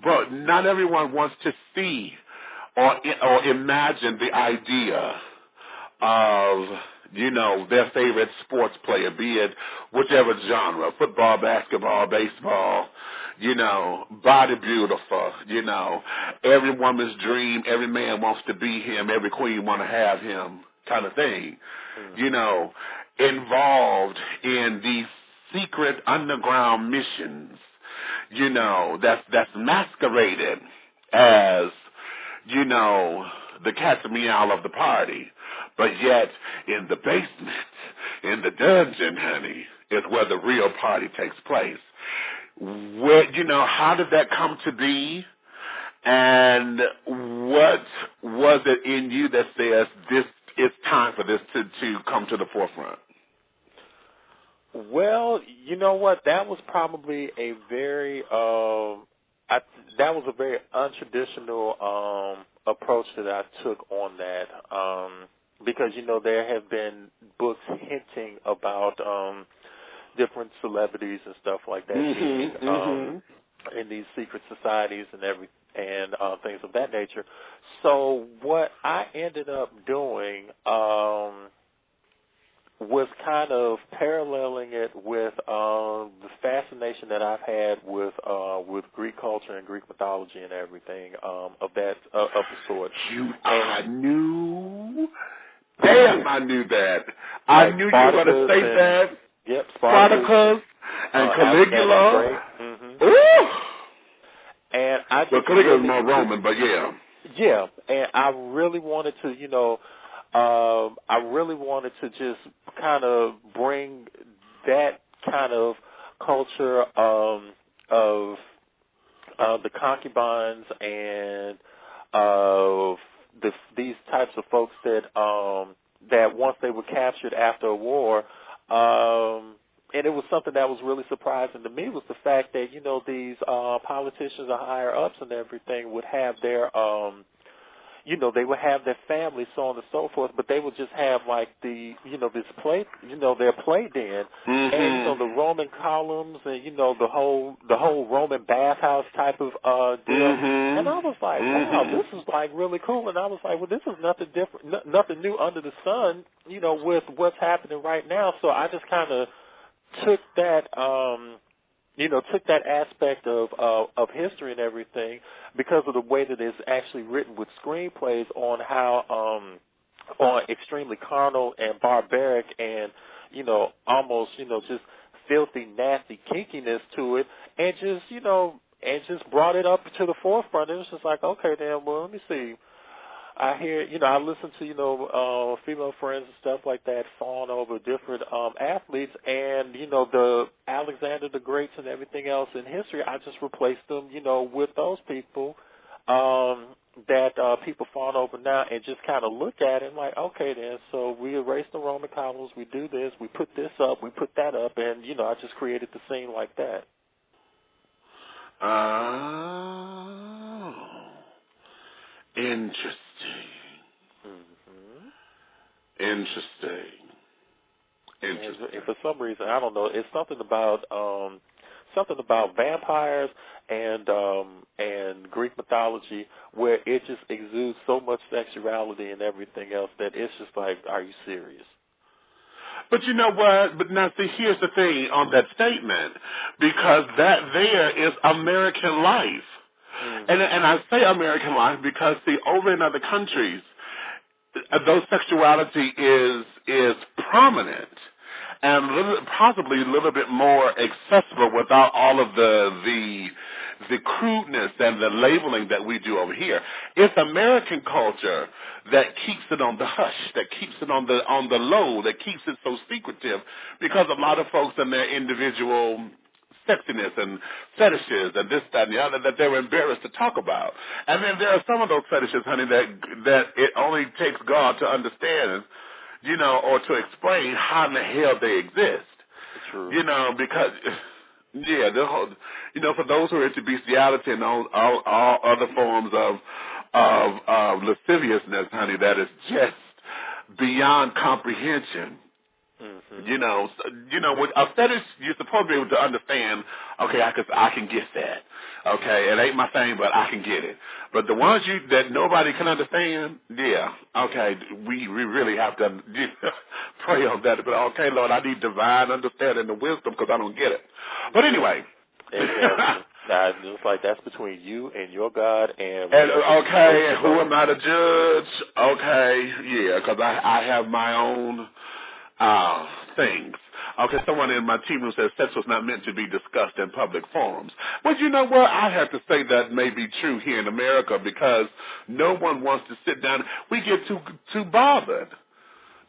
But not everyone wants to see or imagine the idea of, their favorite sports player, be it whichever genre, football, basketball, baseball, body beautiful, every woman's dream, every man wants to be him, every queen want to have him kind of thing, involved in these secret underground missions, that's masqueraded as, the cat's meow of the party. But yet, in the basement, in the dungeon, honey, is where the real party takes place. Where, how did that come to be? And what was it in you that says it's time for this to come to the forefront? Well, you know what? That was probably a very untraditional approach that I took on that, because there have been books hinting about different celebrities and stuff like that being in these secret societies and things of that nature. So what I ended up doing was kind of paralleling it with the fascination that I've had with Greek culture and Greek mythology and everything of the sort. I knew. Damn, I knew that. I knew you were going to say that. Yep, Spartacus and Caligula. Ooh. And Caligula's more Roman, but yeah. Yeah, and I really wanted to, just kind of bring that kind of culture of the concubines and these types of folks that once they were captured after a war, and it was something that was really surprising to me was the fact that, you know, these politicians or higher ups and everything would have their you know, they would have their families, so on and so forth, but they would just have like this play, you know, their play den, and you know the Roman columns, and you know the whole Roman bathhouse type of deal. And I was like, wow, this is like really cool. And I was like, well, this is nothing different, nothing new under the sun, you know, with what's happening right now. So I just kind of took that. Took that aspect of history and everything because of the way that it's actually written with screenplays on how on extremely carnal and barbaric and, you know, almost, you know, just filthy, nasty kinkiness to it, and just brought it up to the forefront. It was just like, okay, then, well, let me see. I hear, you know, I listen to, you know, female friends and stuff like that fawn over different athletes, and, you know, the Alexander the Greats and everything else in history, I just replaced them, you know, with those people that people fawn over now, and just kind of look at it and like, okay, then, so we erase the Roman columns, we do this, we put this up, we put that up, and, you know, I just created the scene like that. Oh, interesting. Interesting. And for some reason, I don't know, it's something about vampires and Greek mythology where it just exudes so much sexuality and everything else that it's just like, are you serious? But you know what? But now, see, here's the thing on that statement, because that there is American life. And I say American life because, see, over in other countries, though sexuality is prominent and possibly a little bit more accessible without all of the crudeness and the labeling that we do over here. It's American culture that keeps it on the hush, that keeps it on the low, that keeps it so secretive, because a lot of folks in their individual sexiness and fetishes and this, that, and the other that they're embarrassed to talk about. And then there are some of those fetishes, honey, that it only takes God to understand, you know, or to explain how in the hell they exist. True. You know, because, yeah, the whole, you know, for those who are into bestiality and all other forms of lasciviousness, honey, that is just beyond comprehension. You know, with a fetish, you're supposed to be able to understand. Okay, I can get that. Okay, it ain't my thing, but I can get it. But the ones that nobody can understand, yeah. Okay, we really have to pray on that. But okay, Lord, I need divine understanding and wisdom because I don't get it. But anyway. Exactly. It's like that's between you and your God and okay, who am I to judge? Okay, yeah, because I have my own things. Okay, someone in my team who says sex was not meant to be discussed in public forums. But you know what? I have to say that may be true here in America because no one wants to sit down. We get too bothered.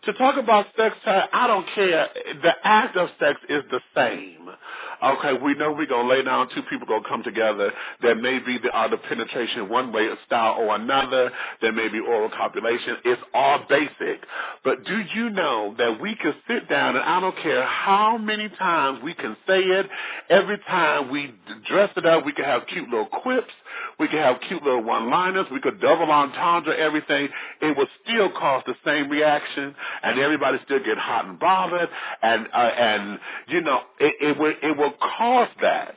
To talk about sex, I don't care. The act of sex is the same. Okay, we know we're going to lay down, two people going to come together. There may be the art of penetration one way, a style or another. There may be oral copulation. It's all basic. But do you know that we can sit down, and I don't care how many times we can say it, every time we dress it up, we can have cute little quips. We could have cute little one-liners. We could double entendre everything. It would still cause the same reaction, and everybody still get hot and bothered. And you know, it will cause that,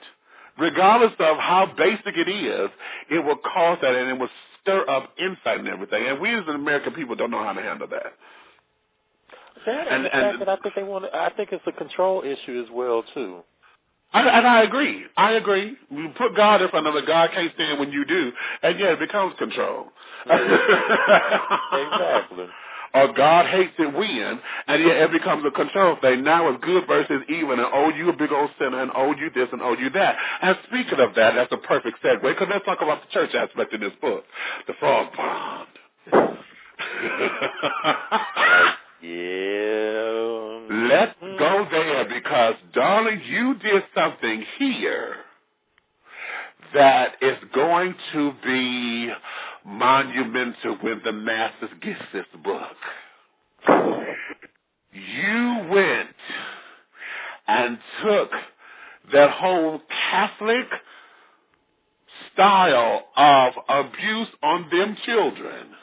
regardless of how basic it is. It will cause that, and it will stir up insight and everything. And we as American people don't know how to handle that. And the fact that I think it's a control issue as well too. And I agree. You put God in front of it. God can't stand when you do. And, yeah, it becomes control. Exactly. Or God hates it when, and, yeah, it becomes a control thing. Now it's good versus evil, and oh, you a big old sinner, and oh, you this, and oh, you that. And speaking of that, that's a perfect segue, because let's talk about the church aspect in this book, the frog pond. Yeah. Let's go there because, darling, you did something here that is going to be monumental when the masses get this book. You went and took that whole Catholic style of abuse on them children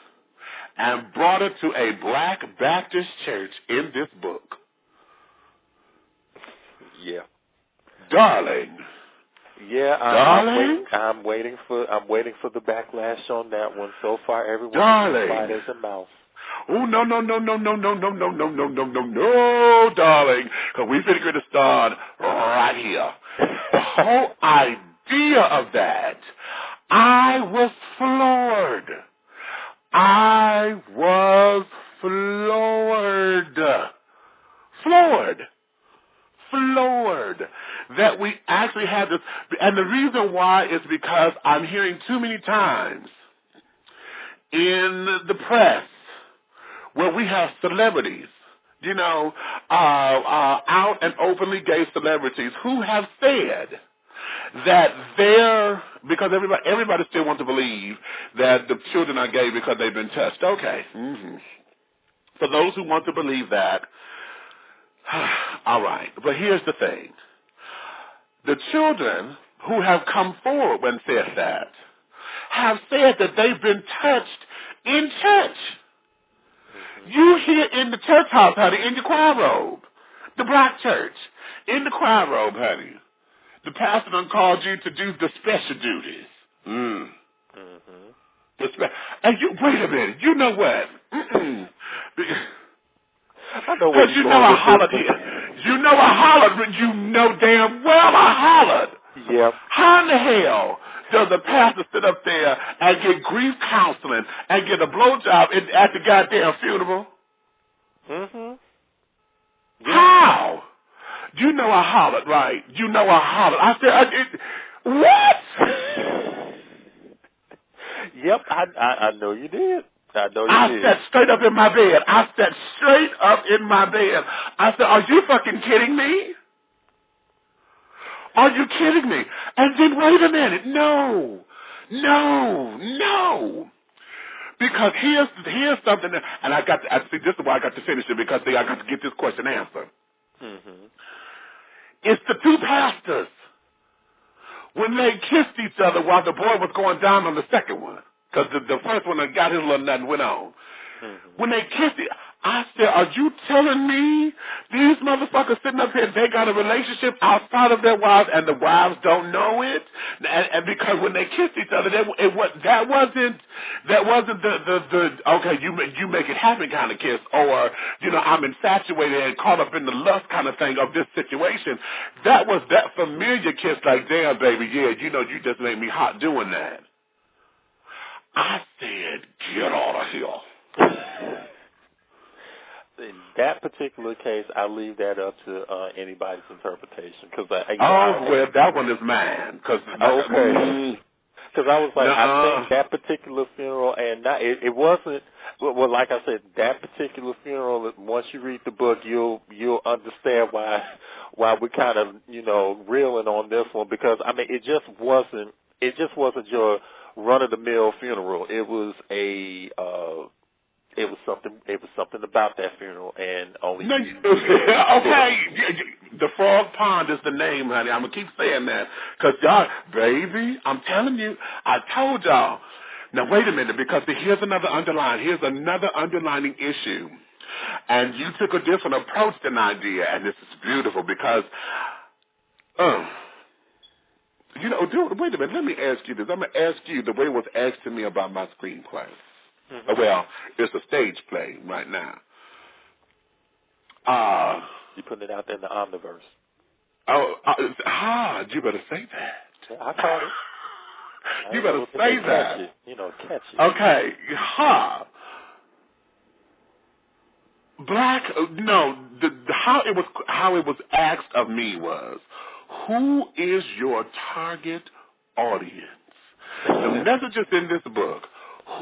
and brought it to a Black Baptist church in this book. Yeah. Darling. Yeah, I'm waiting for the backlash on that one. So far, everyone's quiet as a mouse. Oh, no, darling, because we figured to start right here. The whole idea of that, I was floored. Floored that we actually had this. And the reason why is because I'm hearing too many times in the press where we have celebrities, out and openly gay celebrities who have said that because everybody still wants to believe that the children are gay because they've been touched. Okay. Mm-hmm. For those who want to believe that, all right. But here's the thing. The children who have come forward and said that have said that they've been touched in church. You here in the church house, honey, in your choir robe, the black church, in the choir robe, honey. The pastor done called you to do the special duties. And wait a minute, you know what? I know what you know I hollered here. You know I hollered, but you know damn well I hollered. Yep. How in the hell does a pastor sit up there and get grief counseling and get a blowjob at the goddamn funeral? How? You know I hollered, right? You know I hollered. I said, what? Yep, I know you did. I sat straight up in my bed. I said, are you fucking kidding me? Are you kidding me? And then wait a minute. No. Because here's something that, and this is why I got to finish it, because I got to get this question answered. It's the two pastors when they kissed each other while the boy was going down on the second one, because the first one that got his little nut and went on. When they kissed it, I said, are you telling me these motherfuckers sitting up here, they got a relationship outside of their wives and the wives don't know it? And because when they kissed each other, that wasn't the okay, you make it happen kind of kiss, or, I'm infatuated and caught up in the lust kind of thing of this situation. That was that familiar kiss like, damn, baby, yeah, you just made me hot doing that. I said, get out of here. In that particular case, I leave that up to anybody's interpretation. Well, that one is mine. Because I was like, I think that particular funeral, and it wasn't. Well, like I said, that particular funeral. Once you read the book, you'll understand why we're kind of reeling on this one, because it just wasn't your run of the mill funeral. It was It was something about that funeral, and only. Okay, the Frog Pond is the name, honey. I'm gonna keep saying that because y'all, baby, I'm telling you, I told y'all. Now wait a minute, because here's another underlining issue, and you took a different approach than I did, and this is beautiful because, wait a minute. Let me ask you this. I'm gonna ask you the way it was asked to me about my screenplay. Well, it's a stage play right now. You putting it out there in the omniverse. You better say that. I caught it. You better say that. Catch it. Okay. How it was asked of me was, who is your target audience? The messages in this book.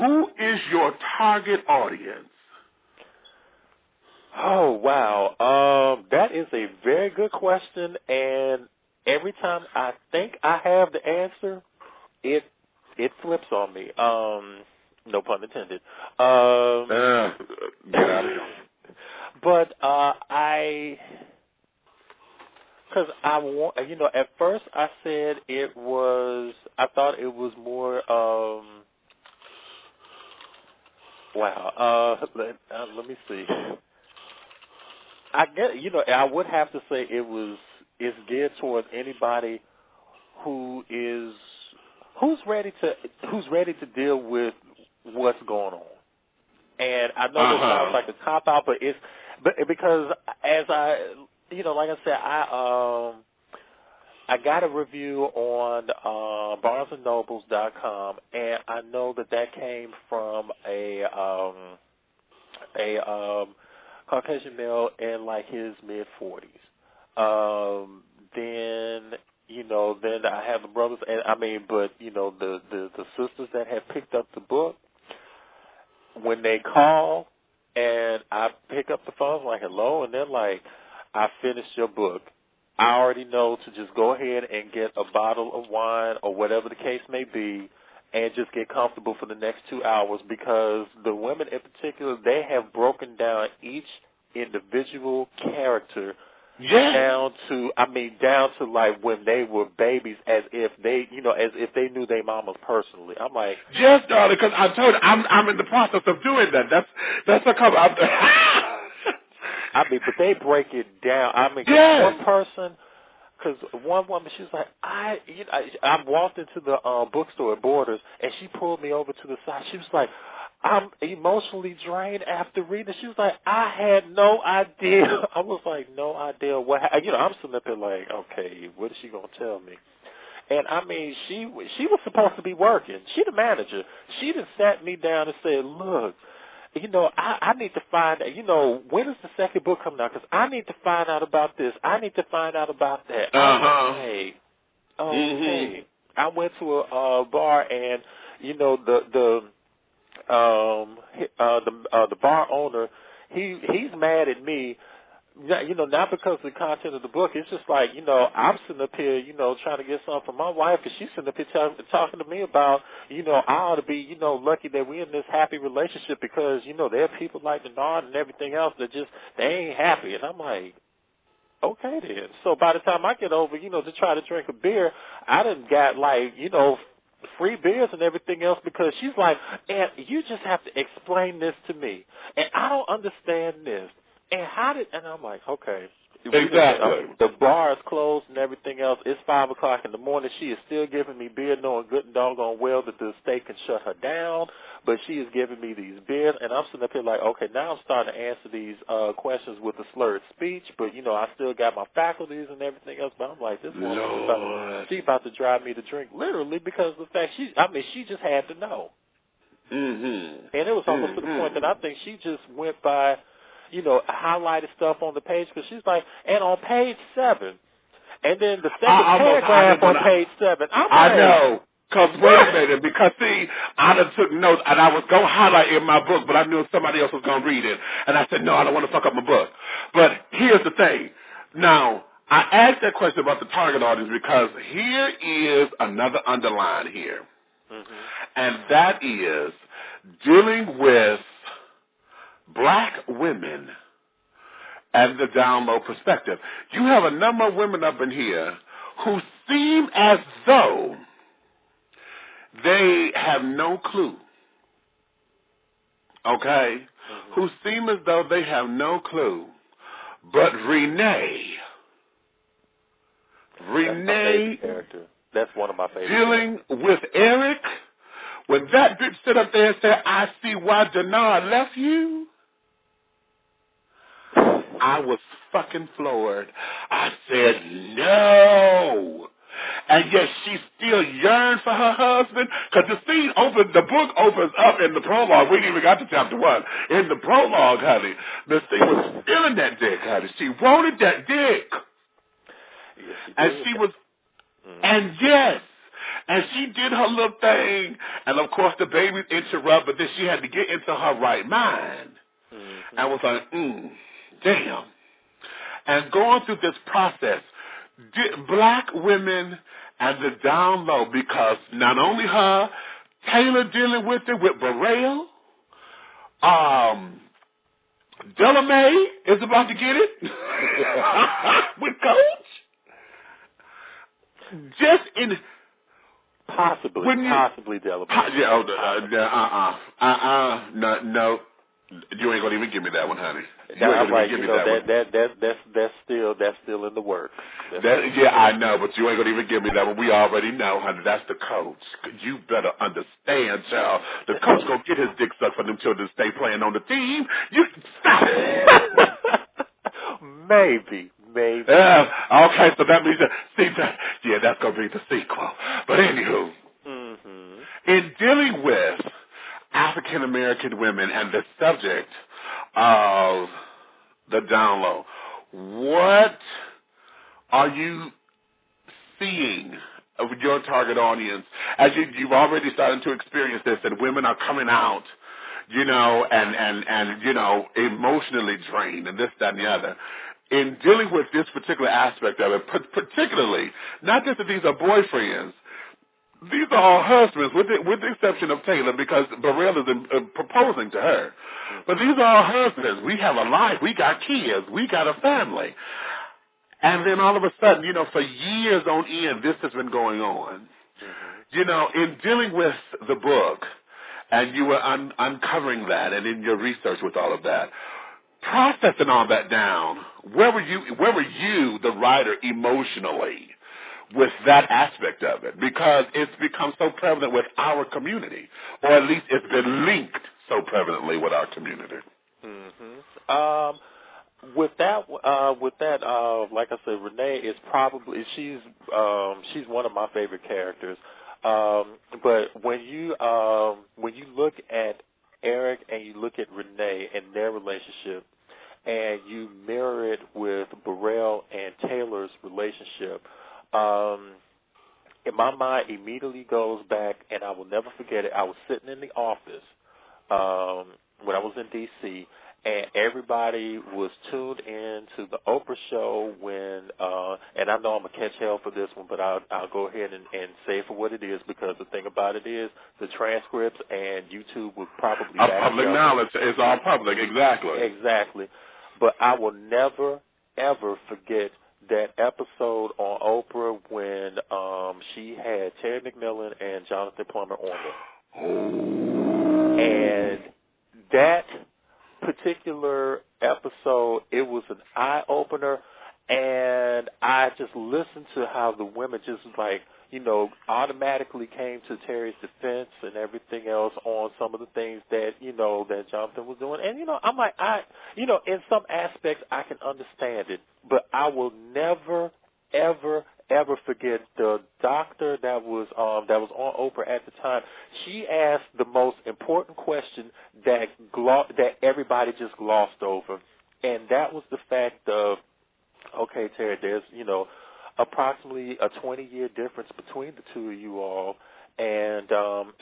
Who is your target audience? Oh, wow. That is a very good question, and every time I think I have the answer, it flips on me. No pun intended. Get out of here. But because I want, at first I said I thought it was more, let me see. I guess, I would have to say it's geared towards anybody who's ready to deal with what's going on. And I know this sounds like a cop out, but because as like I said, I got a review on BarnesandNobles.com, and I know that came from a Caucasian male in like his mid-40s. Then I have the brothers, and the sisters that have picked up the book. When they call and I pick up the phone, I'm like, hello, and they're like, I finished your book. I already know to just go ahead and get a bottle of wine or whatever the case may be and just get comfortable for the next 2 hours, because the women in particular, they have broken down each individual character down to like when they were babies, as if they knew their mamas personally. I'm like, yes, darling, because I told you I'm in the process of doing that. That's a couple. but they break it down. Yes. One person, because one woman, she was like, I walked into the bookstore at Borders, and she pulled me over to the side. She was like, I'm emotionally drained after reading. She was like, I had no idea. I was like, no idea what. I'm sitting up there like, okay, what is she gonna tell me? And she was supposed to be working. She the manager. She just sat me down and said, look, I need to find out, when is the second book coming out? Because I need to find out about this. I need to find out about that. Okay. I went to a bar, and the bar owner, he's mad at me, not because of the content of the book. It's just like, I'm sitting up here, trying to get something for my wife, and she's sitting up here talking to me about, I ought to be, lucky that we're in this happy relationship, because, there are people like Denard and everything else that just, they ain't happy. And I'm like, okay then. So by the time I get over, to try to drink a beer, I done got like, free beers and everything else, because she's like, and you just have to explain this to me, and I don't understand this, and I'm like, okay. Exactly. The bar is closed and everything else. It's 5 o'clock in the morning. She is still giving me beer, knowing good and doggone well that the state can shut her down, but she is giving me these beers, and I'm sitting up here like, okay, now I'm starting to answer these questions with a slurred speech, but, I still got my faculties and everything else, but I'm like, this woman, she about to drive me to drink, literally, because of the fact she just had to know. Mm-hmm. And it was almost to the point that I think she just went by, highlighted stuff on the page, because she's like, and on page 7, and then the second paragraph on page 7. I know. Because, wait a minute, because, see, I done took notes, and I was going to highlight in my book, but I knew somebody else was going to read it. And I said, no, I don't want to fuck up my book. But here's the thing. Now, I asked that question about the target audience because here is another underline here. Mm-hmm. And that is dealing with black women and the down low perspective. You have a number of women up in here who seem as though they have no clue. Okay? Mm-hmm. Who seem as though they have no clue. But Renee, that's one of my favorites. Dealing with Eric, when that bitch stood up there and said, I see why Denard left you, I was fucking floored. I said, no. And yet she still yearned for her husband, because the book opens up in the prologue. We ain't even got to chapter 1. In the prologue, honey, the thing was feeling that dick, honey. She wanted that dick. Yes, and she did her little thing, and of course the baby interrupted, but then she had to get into her right mind. Mm-hmm. And was like, damn. And going through this process, black women and the down low, because not only her, Taylor dealing with it with Burrell, Delamay is about to get it with Coach. Just in possibly Delamay. No. You ain't gonna even give me that one, honey. I'm like, that's still in the works. I know, but you ain't gonna even give me that one. We already know, honey. That's the coach. You better understand, child. The coach gonna get his dick sucked for them children to stay playing on the team. You stop. Maybe. Okay, so that means that's gonna be the sequel. But anywho, in dealing with African American women and the subject of the down low, what are you seeing of your target audience as you've already started to experience this, and women are coming out, and emotionally drained and this, that, and the other. In dealing with this particular aspect of it, particularly, not just that these are boyfriends, these are all husbands, with the exception of Taylor, because Burrell is proposing to her. But these are all husbands. We have a life. We got kids. We got a family. And then all of a sudden, for years on end, this has been going on. In dealing with the book, and you were uncovering that, and in your research with all of that, processing all that down, where were you, the writer, emotionally with that aspect of it? Because it's become so prevalent with our community, or at least it's been linked so prevalently with our community. With that, like I said, Renee is probably she's one of my favorite characters. But when you look at Eric and you look at Renee and their relationship, and you mirror it with Burrell and Taylor's relationship, in my mind immediately goes back, and I will never forget it. I was sitting in the office when I was in D.C., and everybody was tuned in to the Oprah show when, and I know I'm going to catch hell for this one, but I'll go ahead and say it for what it is, because the thing about it is the transcripts and YouTube would probably back public knowledge. It's all public, exactly. Exactly. But I will never, ever forget that episode on Oprah when she had Terry McMillan and Jonathan Plummer on there. And that particular episode, it was an eye-opener, and I just listened to how the women just automatically came to Terry's defense and everything else on some of the things that, that Jonathan was doing. And, I'm like, in some aspects I can understand it, but I will never, ever, ever forget the doctor that was on Oprah at the time. She asked the most important question that everybody just glossed over, and that was the fact of, okay, Terry, there's, approximately a 20-year difference between the two of you all, and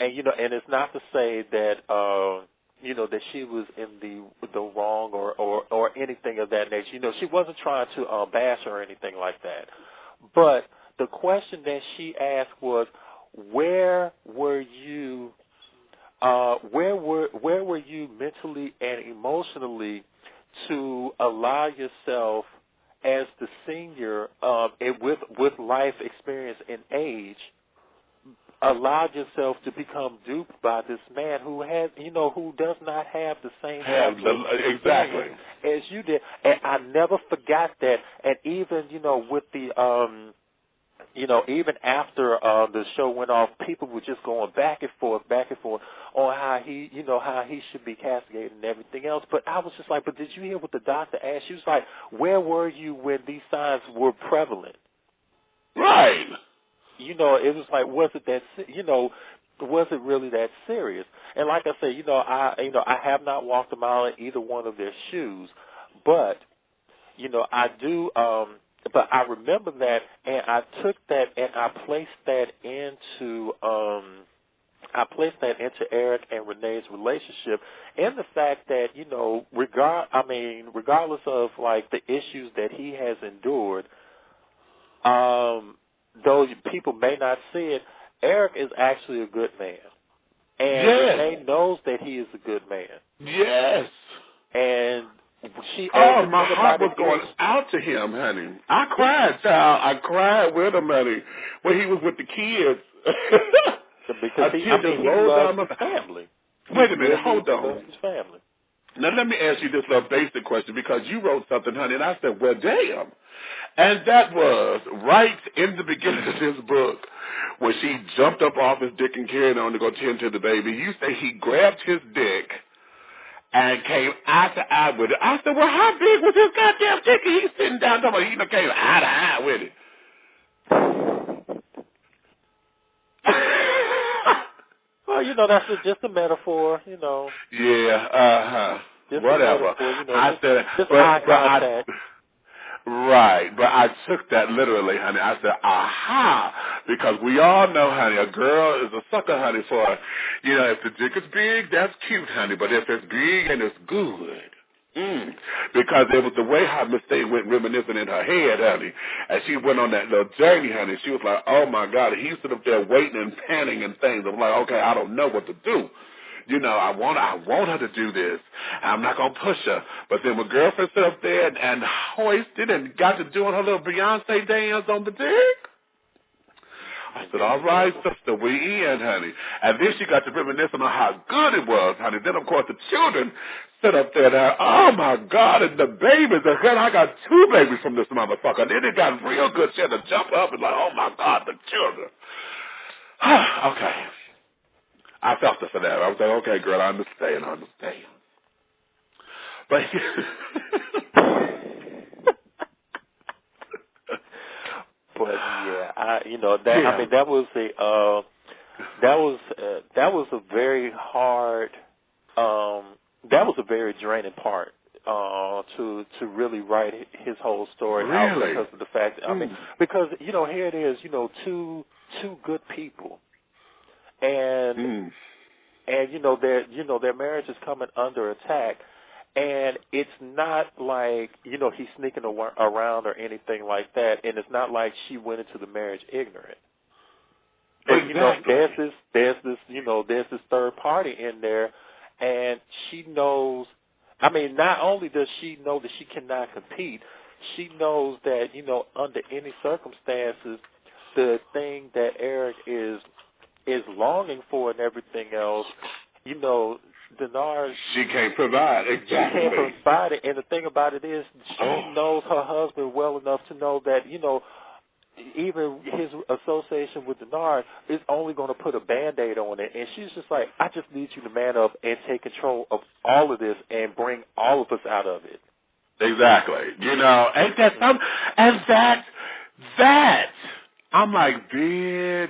it's not to say that that she was in the wrong or anything of that nature. She wasn't trying to bash her or anything like that. But the question that she asked was, where were you mentally and emotionally to allow yourself, as the senior with life experience and age, allowed yourself to become duped by this man who has, who does not have the same exactly as you did. And I never forgot that. And even, with the even after the show went off, people were just going back and forth on how he, how he should be castigated and everything else. But I was just like, but did you hear what the doctor asked? She was like, where were you when these signs were prevalent? Right. It was like, was it really that serious? And like I said, I have not walked a mile in either one of their shoes, but, I do, but I remember that, and I took that and I placed that into I placed that into Eric and Renee's relationship, and the fact that regardless of like the issues that he has endured, though people may not see it, Eric is actually a good man, and Renee knows that he is a good man. Yes. And my heart was going out to him, honey. I cried, child. I cried with him, honey, when he was with the kids. Because he loves his family. Wait a minute, hold on. He loves his family. Now, let me ask you this little basic question, because you wrote something, honey, and I said, well, damn. And that was right in the beginning of this book, when she jumped up off his dick and carried on to go tend to the baby. You say he grabbed his dick and came eye to eye with it. I said, well, how big was his goddamn dick? And he's sitting down talking about he came eye to eye with it. Well, that's just a metaphor, Yeah, whatever. Metaphor, I said, right, but I took that literally, honey. I said, aha, because we all know, honey, a girl is a sucker, honey, for, if the dick is big, that's cute, honey, but if it's big and it's good, because it was the way how Miss State went reminiscing in her head, honey, and she went on that little journey, honey. She was like, oh, my God, and he stood up there waiting and panting and things. I'm like, okay, I don't know what to do. I want her to do this. I'm not going to push her. But then my girlfriend stood up there and hoisted and got to doing her little Beyonce dance on the dick. I said, all right, sister, we in, honey. And then she got to reminiscing on how good it was, honey. Then, of course, the children stood up there and, oh, my God, and the babies. And I got 2 babies from this motherfucker. And then it got real good. She had to jump up and like, oh, my God, the children. Okay. I felt it for that. I was like, okay, girl, I understand. But but yeah, that was a very hard, that was a very draining part to really write his whole story out because of the fact. Because here it is, two good people. And their marriage is coming under attack, and it's not like he's sneaking around or anything like that, and it's not like she went into the marriage ignorant. But exactly. there's this third party in there, and she knows. I mean, not only does she know that she cannot compete, she knows that under any circumstances, the thing that Eric is longing for and everything else, Denard... She can't provide, exactly. She can't provide it, and the thing about it is she knows her husband well enough to know that, even his association with Denard is only going to put a Band-Aid on it, and she's just like, I just need you to man up and take control of all of this and bring all of us out of it. Exactly. Ain't that something? And that, I'm like, bitch...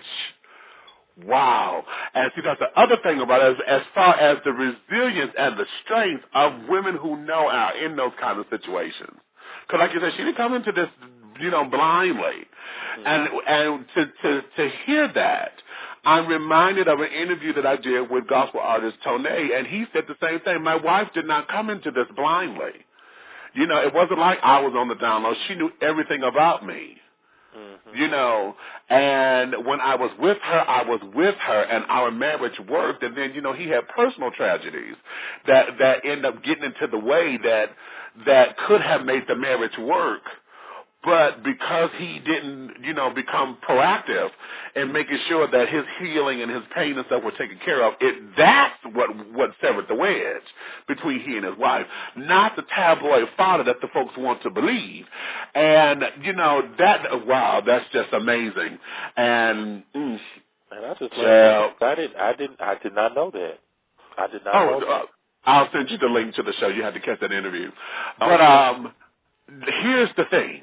Wow. And see, that's the other thing about it, as far as the resilience and the strength of women who know are in those kind of situations. Because like you said, she didn't come into this, blindly. And to hear that, I'm reminded of an interview that I did with gospel artist Tone, and he said the same thing. My wife did not come into this blindly. It wasn't like I was on the down low. She knew everything about me. And when I was with her, and our marriage worked, and then, he had personal tragedies that ended up getting into the way that could have made the marriage work. But because he didn't, become proactive in making sure that his healing and his pain and stuff were taken care of, that's what severed the wedge between he and his wife, not the tabloid father that the folks want to believe. And, that's just amazing. And I just I did not know that. I did not know that. I'll send you the link to the show. You had to catch that interview. But here's the thing.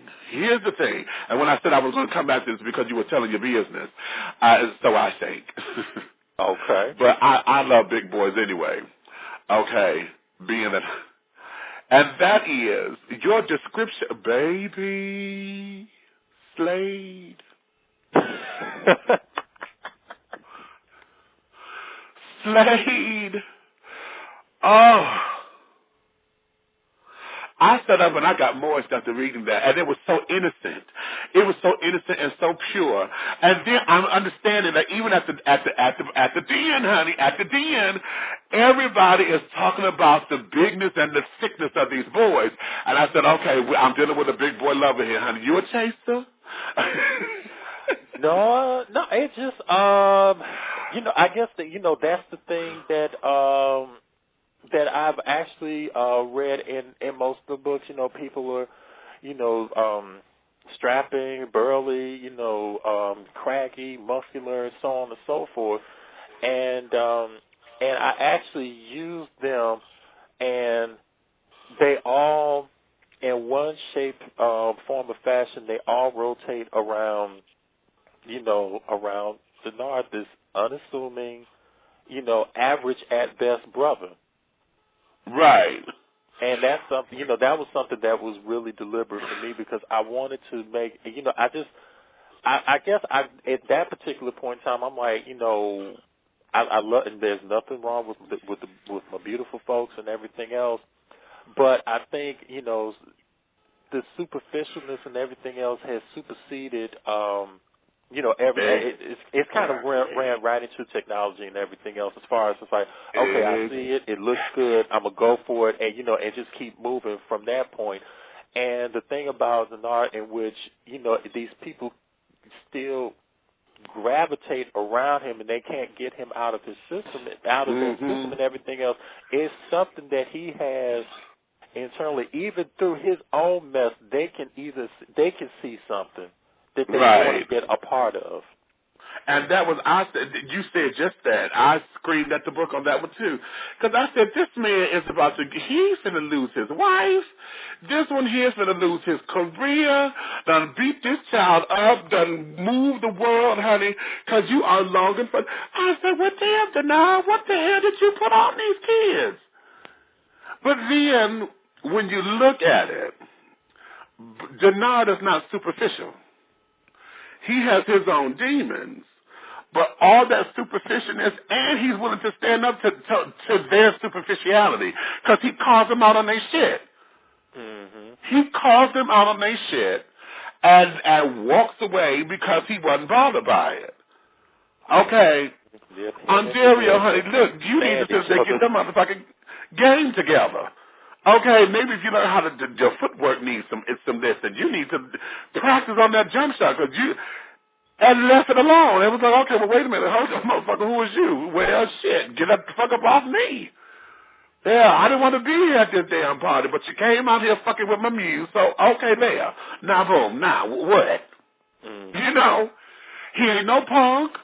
And when I said I was going to come back to this because you were telling your business, so I think. Okay. But I love big boys anyway. Okay. And that is your description, baby Slade. Slade. Oh. I sat up and I got moist after reading that, and it was so innocent. It was so innocent and so pure. And then I'm understanding that even at the den, honey, at the den, everybody is talking about the bigness and the thickness of these boys. And I said, okay, I'm dealing with a big boy lover here, honey. You a chaser? No, it's just I guess that that's the thing that I've actually read in most of the books. People are, strapping, burly, craggy, muscular, and so on and so forth. And I actually used them, and they all, in one shape, form, or fashion, they all rotate around, around Denard, this unassuming, average at best brother. Right. And that's something, that was something that was really deliberate for me because I wanted to make, I guess at that particular point in time, I'm like, I love, and there's nothing wrong with my beautiful folks and everything else, but I think, the superficialness and everything else has superseded, it's kind of ran right into technology and everything else as far as it's like, okay, I see it looks good, I'm going to go for it, and, and just keep moving from that point. And the thing about an art in which, these people still gravitate around him and they can't get him out of his system, out of their system and everything else, is something that he has internally. Even through his own mess, they can see something that they want to get a part of. And that was, you said just that. I screamed at the book on that one too. Because I said, this man is he's finna lose his wife. This one here's finna lose his career. Done beat this child up. Done move the world, honey. Because you are longing for, I said, what the hell, Denard? What the hell did you put on these kids? But then, when you look at it, Denard is not superficial. He has his own demons, but all that superficialness, and he's willing to stand up to their superficiality, because he calls them out on their shit. Mm-hmm. He calls them out on their shit and walks away because he wasn't bothered by it. Okay, Ontario, honey, look, you need to get them motherfucking game together. Okay, maybe if you learn how to do your footwork needs some this, and you need to practice on that jump shot, because you, and left it alone. It was like, okay, well, wait a minute, hold on, motherfucker, who is you? Well, shit, get the fuck up off me. Yeah, I didn't want to be here at this damn party, but you came out here fucking with my muse, so, okay, there. Now, boom, now, what? Mm. He ain't no punk.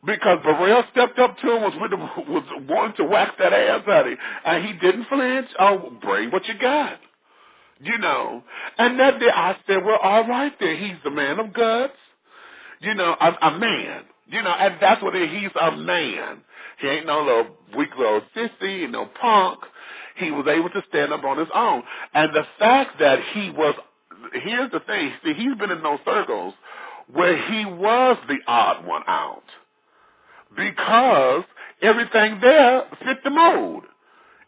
Because Burrell stepped up to him, was wanting to wax that ass, honey, and he didn't flinch. Oh, bring what you got, And that day I said, well, all right then. He's a man of guts, a man, and that's what he's a man. He ain't no little weak little sissy, no punk. He was able to stand up on his own. And the fact that here's the thing, see, he's been in those circles where he was the odd one out. Because everything there fit the mold.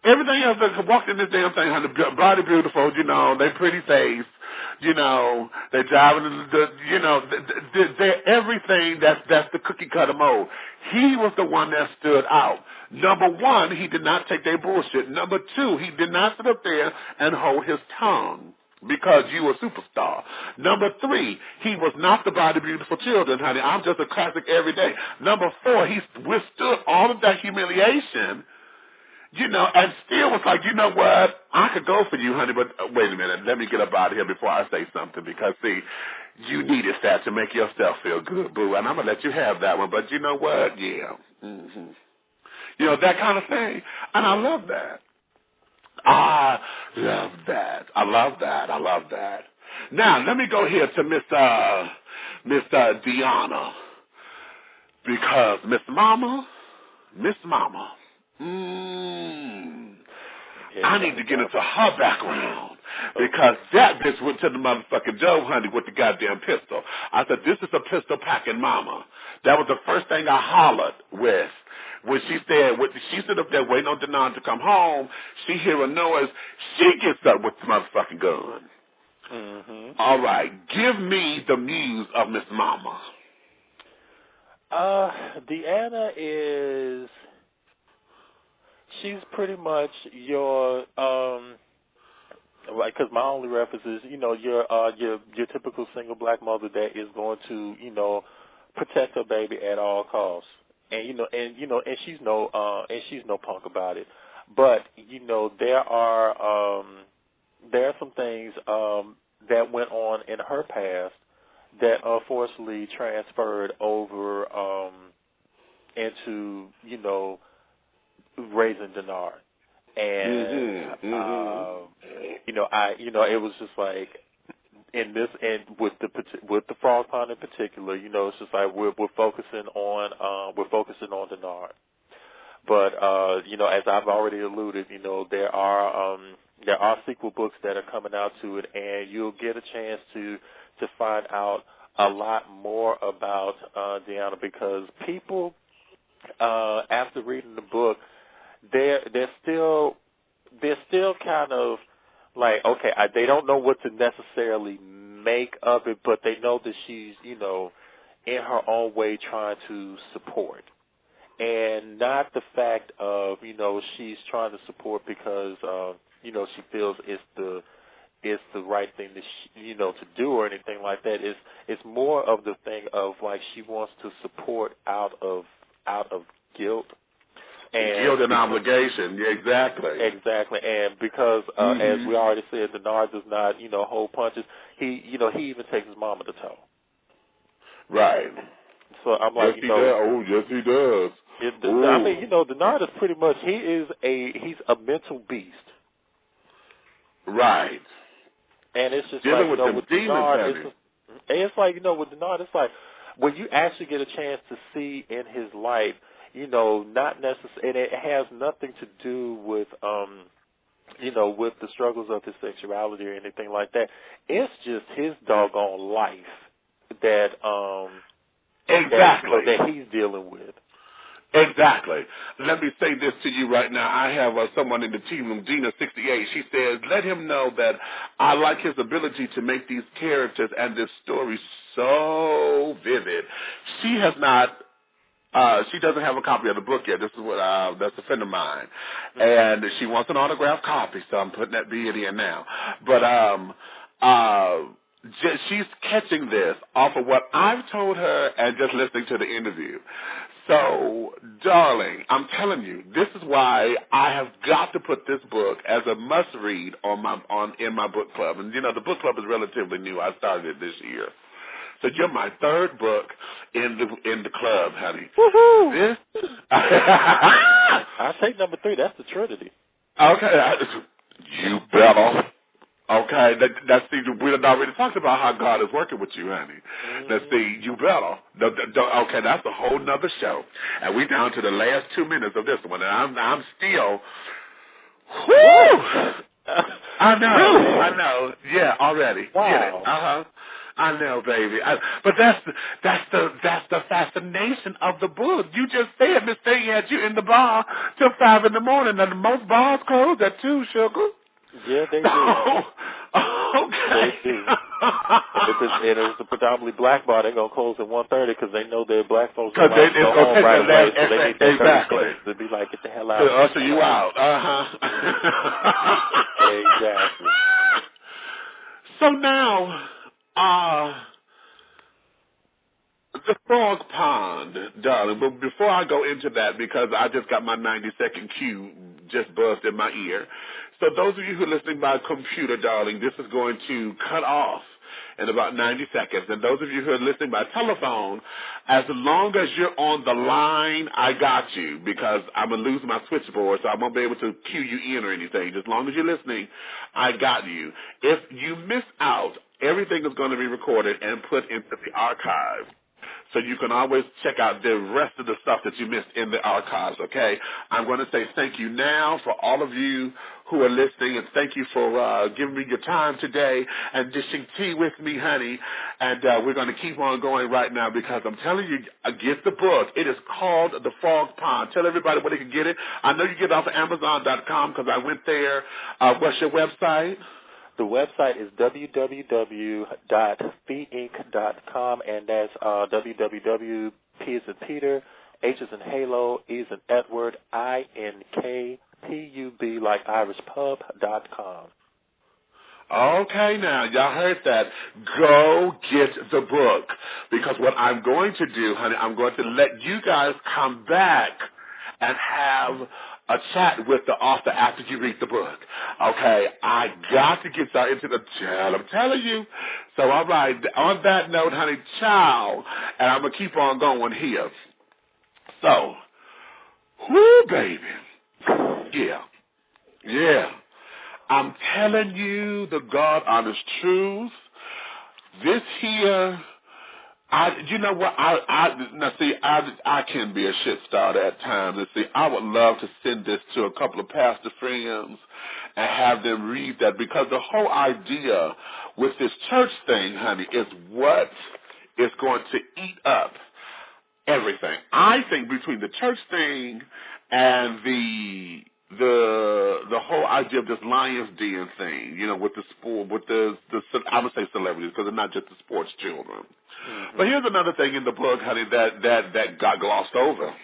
Everything else that walked in this damn thing, honey, body beautiful, they pretty face, they driving they're everything that's the cookie cutter mold. He was the one that stood out. Number one, he did not take their bullshit. Number two, he did not sit up there and hold his tongue. Because you a superstar. Number three, he was not the body beautiful children, honey. I'm just a classic every day. Number four, he withstood all of that humiliation, and still was like, you know what, I could go for you, honey, but wait a minute, let me get up out of here before I say something, because, see, you needed that to make yourself feel good, boo, and I'm going to let you have that one, but you know what, yeah. Mm-hmm. That kind of thing, and I love that. I love that. I love that. I love that. Now, let me go here to Miss Deanna. Because Miss Mama, I need to get into her background. Because that bitch went to the motherfucking Joe, honey, with the goddamn pistol. I said, this is a pistol-packing mama. That was the first thing I hollered with. when she stood up there waiting on Denon to come home, she hear a noise, she gets up with the motherfucking gun. Mm-hmm. All right, give me the muse of Miss Mama. Deanna is, she's pretty much your, right, because my only reference is, your typical single black mother that is going to, protect her baby at all costs. And she's no punk about it. But, there are some things that went on in her past that unfortunately transferred over into, raising Denard. And it was just like in this, and with the Frog Pond in particular, it's just like we're focusing on Denard. But as I've already alluded, there are sequel books that are coming out to it, and you'll get a chance to find out a lot more about Deanna, because people after reading the book, they're still kind of like, okay, they don't know what to necessarily make of it, but they know that she's, in her own way trying to support. And not the fact of, she's trying to support because, she feels it's the right thing to do or anything like that. It's more of the thing of like she wants to support out of guilt. And guilt and obligation, yeah, exactly. Exactly, and because as we already said, Denard does not, hold punches. He even takes his mama to toe. Right. So I'm like, yes, he does. Oh, yes, he does. I mean, Denard is pretty much he's a mental beast. Right. And it's just dealing like, with Denard, it's like, with Denard, it's like when you actually get a chance to see in his life, not necessarily, and it has nothing to do with, with the struggles of his sexuality or anything like that. It's just his doggone life that, exactly, that he's dealing with. Exactly. Let me say this to you right now. I have someone in the team room, Dina68. She says, let him know that I like his ability to make these characters and this story so vivid. She has not, she doesn't have a copy of the book yet. This is what, that's a friend of mine. And she wants an autographed copy, so I'm putting that bid in now. But, she's catching this off of what I've told her and just listening to the interview. So, darling, I'm telling you, this is why I have got to put this book as a must-read in my book club. And, the book club is relatively new. I started it this year. So you're my third book in the club, honey. Woohoo! I take number 3. That's the Trinity. Okay. You better. Okay, that's see, we had already talked about how God is working with you, honey. Let's see, you better. Okay, that's a whole nother show, and we down to the last 2 minutes of this one, and I'm still. Whoo! I know. Yeah, already. Wow. Get it? I know, baby. But that's the fascination of the book. You just said Miss Thing had you in the bar till 5 in the morning, and most bars close at 2, sugar. Yeah, they do. Okay. They do. If it's a predominantly black bar, they're going to close at 1:30 because they know their black folks are going to go home right away. So they need that 30 minutes to be like, get the hell out. To usher you out. Exactly. So now, the Frog Pond, darling. But before I go into that, because I just got my 90-second cue just buzzed in my ear. So those of you who are listening by computer, darling, this is going to cut off in about 90 seconds. And those of you who are listening by telephone, as long as you're on the line, I got you, because I'm going to lose my switchboard, so I won't be able to cue you in or anything. As long as you're listening, I got you. If you miss out, everything is going to be recorded and put into the archive. so you can always check out the rest of the stuff that you missed in the archives, okay? I'm going to say thank you now for all of you who are listening, and thank you for giving me your time today and dishing tea with me, honey. And we're going to keep on going right now because I'm telling you, get the book. It is called The Frog Pond. Tell everybody where they can get it. I know you get it off of Amazon.com because I went there. What's your website? The website is www.feedinc.com, and that's www, P as in Peter, H as in Halo, E as in Edward, INKPUB like IrishPub.com. Okay, now, y'all heard that. Go get the book because what I'm going to do, honey, I'm going to let you guys come back and have a chat with the author after you read the book. Okay, I got to get y'all into the chat. I'm telling you. So, all right, on that note, honey, ciao. And I'm going to keep on going here. So, whoo, baby. Yeah. I'm telling you the God honest truth. This here, you know what? I can be a shit starter at times. And see, I would love to send this to a couple of pastor friends and have them read that because the whole idea with this church thing, honey, is what is going to eat up everything. I think between the church thing and the whole idea of this Lions Den thing, you know, with the sport, with the I would say celebrities because they're not just the sports children. Mm-hmm. But here's another thing in the book, honey, that got glossed over,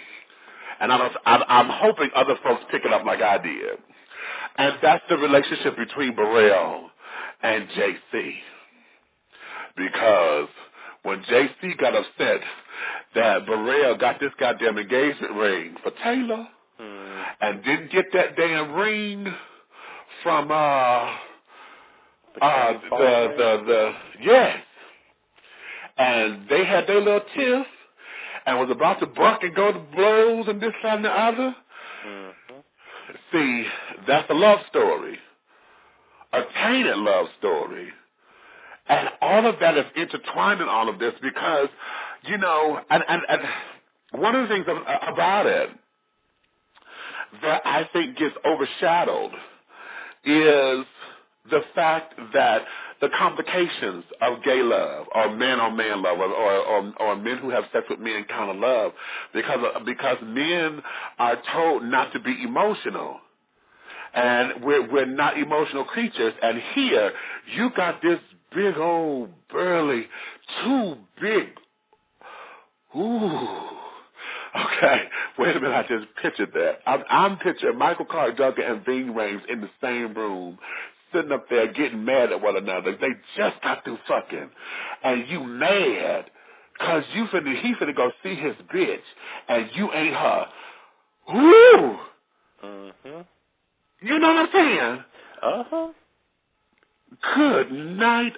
and I'm hoping other folks pick it up like I did, and that's the relationship between Burrell and JC, because when JC got upset that Burrell got this goddamn engagement ring for Taylor. And didn't get that damn ring from yes. And they had their little tiff and was about to buck and go to blows and this, that, and the other. Mm-hmm. See, that's a love story. A tainted love story. And all of that is intertwined in all of this because, you know, and one of the things about it that I think gets overshadowed is the fact that the complications of gay love or man-on-man love or men who have sex with men kind of love because men are told not to be emotional. And we're not emotional creatures. And here, you got this big old burly, too big. Ooh. Okay, wait a minute, I just pictured that. I'm picturing Michael Clark Duncan and Ving Rhames in the same room, sitting up there getting mad at one another. They just got through fucking, and you mad because he finna go see his bitch, and you ain't her. Woo! Mm-hmm. You know what I'm saying? Uh-huh. Good night.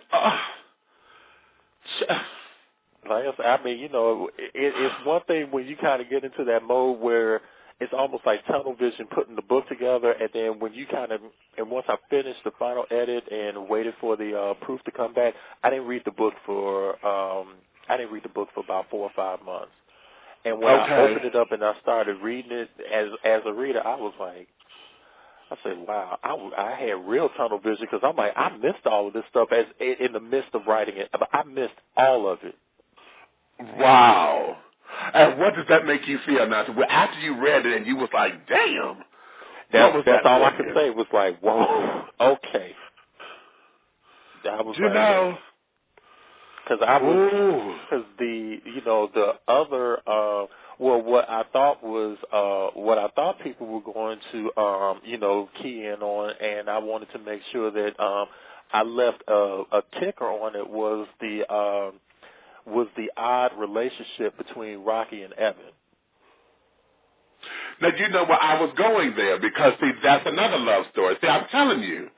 Like I mean, you know, it's one thing when you kind of get into that mode where it's almost like tunnel vision putting the book together, and then when you once I finished the final edit and waited for the proof to come back, I didn't read the book for about 4 or 5 months. And when I opened it up and I started reading it as a reader, I was like, I said, wow, I had real tunnel vision because I'm like, I missed all of this stuff in the midst of writing it. I missed all of it. Wow. And what does that make you feel now? After you read it and you was like, damn. That's all I could say was like, whoa, okay. That was because the other, what I thought people were going to, key in on, and I wanted to make sure that I left a kicker on it was the odd relationship between Rocky and Evan. Now, you know where I was going there because, see, that's another love story. See, I'm telling you.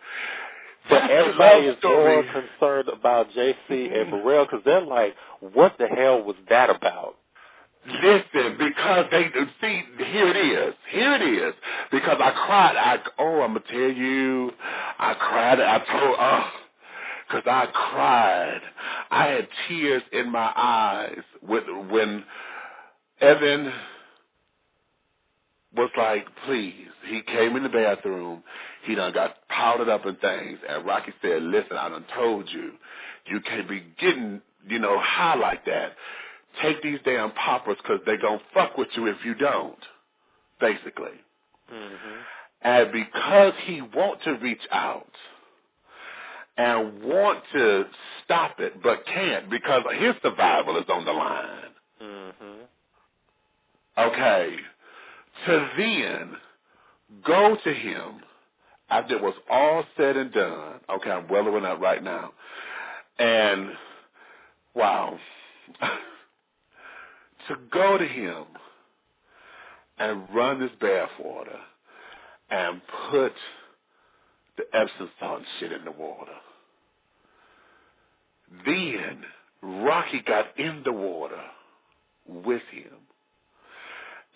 But everybody is more concerned about JC and Burrell because they're like, what the hell was that about? Listen, because here it is. Because I cried. I'm going to tell you, I cried. Because I cried. I had tears in my eyes when Evan was like, please. He came in the bathroom. He done got powdered up and things. And Rocky said, listen, I done told you, you can't be getting, high like that. Take these damn poppers because they going to fuck with you if you don't, basically. Mm-hmm. And because he want to reach out and want to stop it but can't because his survival is on the line. Mm-hmm. Okay. To then go to him after it was all said and done. Okay, I'm wellowing up right now. And, wow. To go to him and run this bath water and put the Epsom salt shit in the water. Then Rocky got in the water with him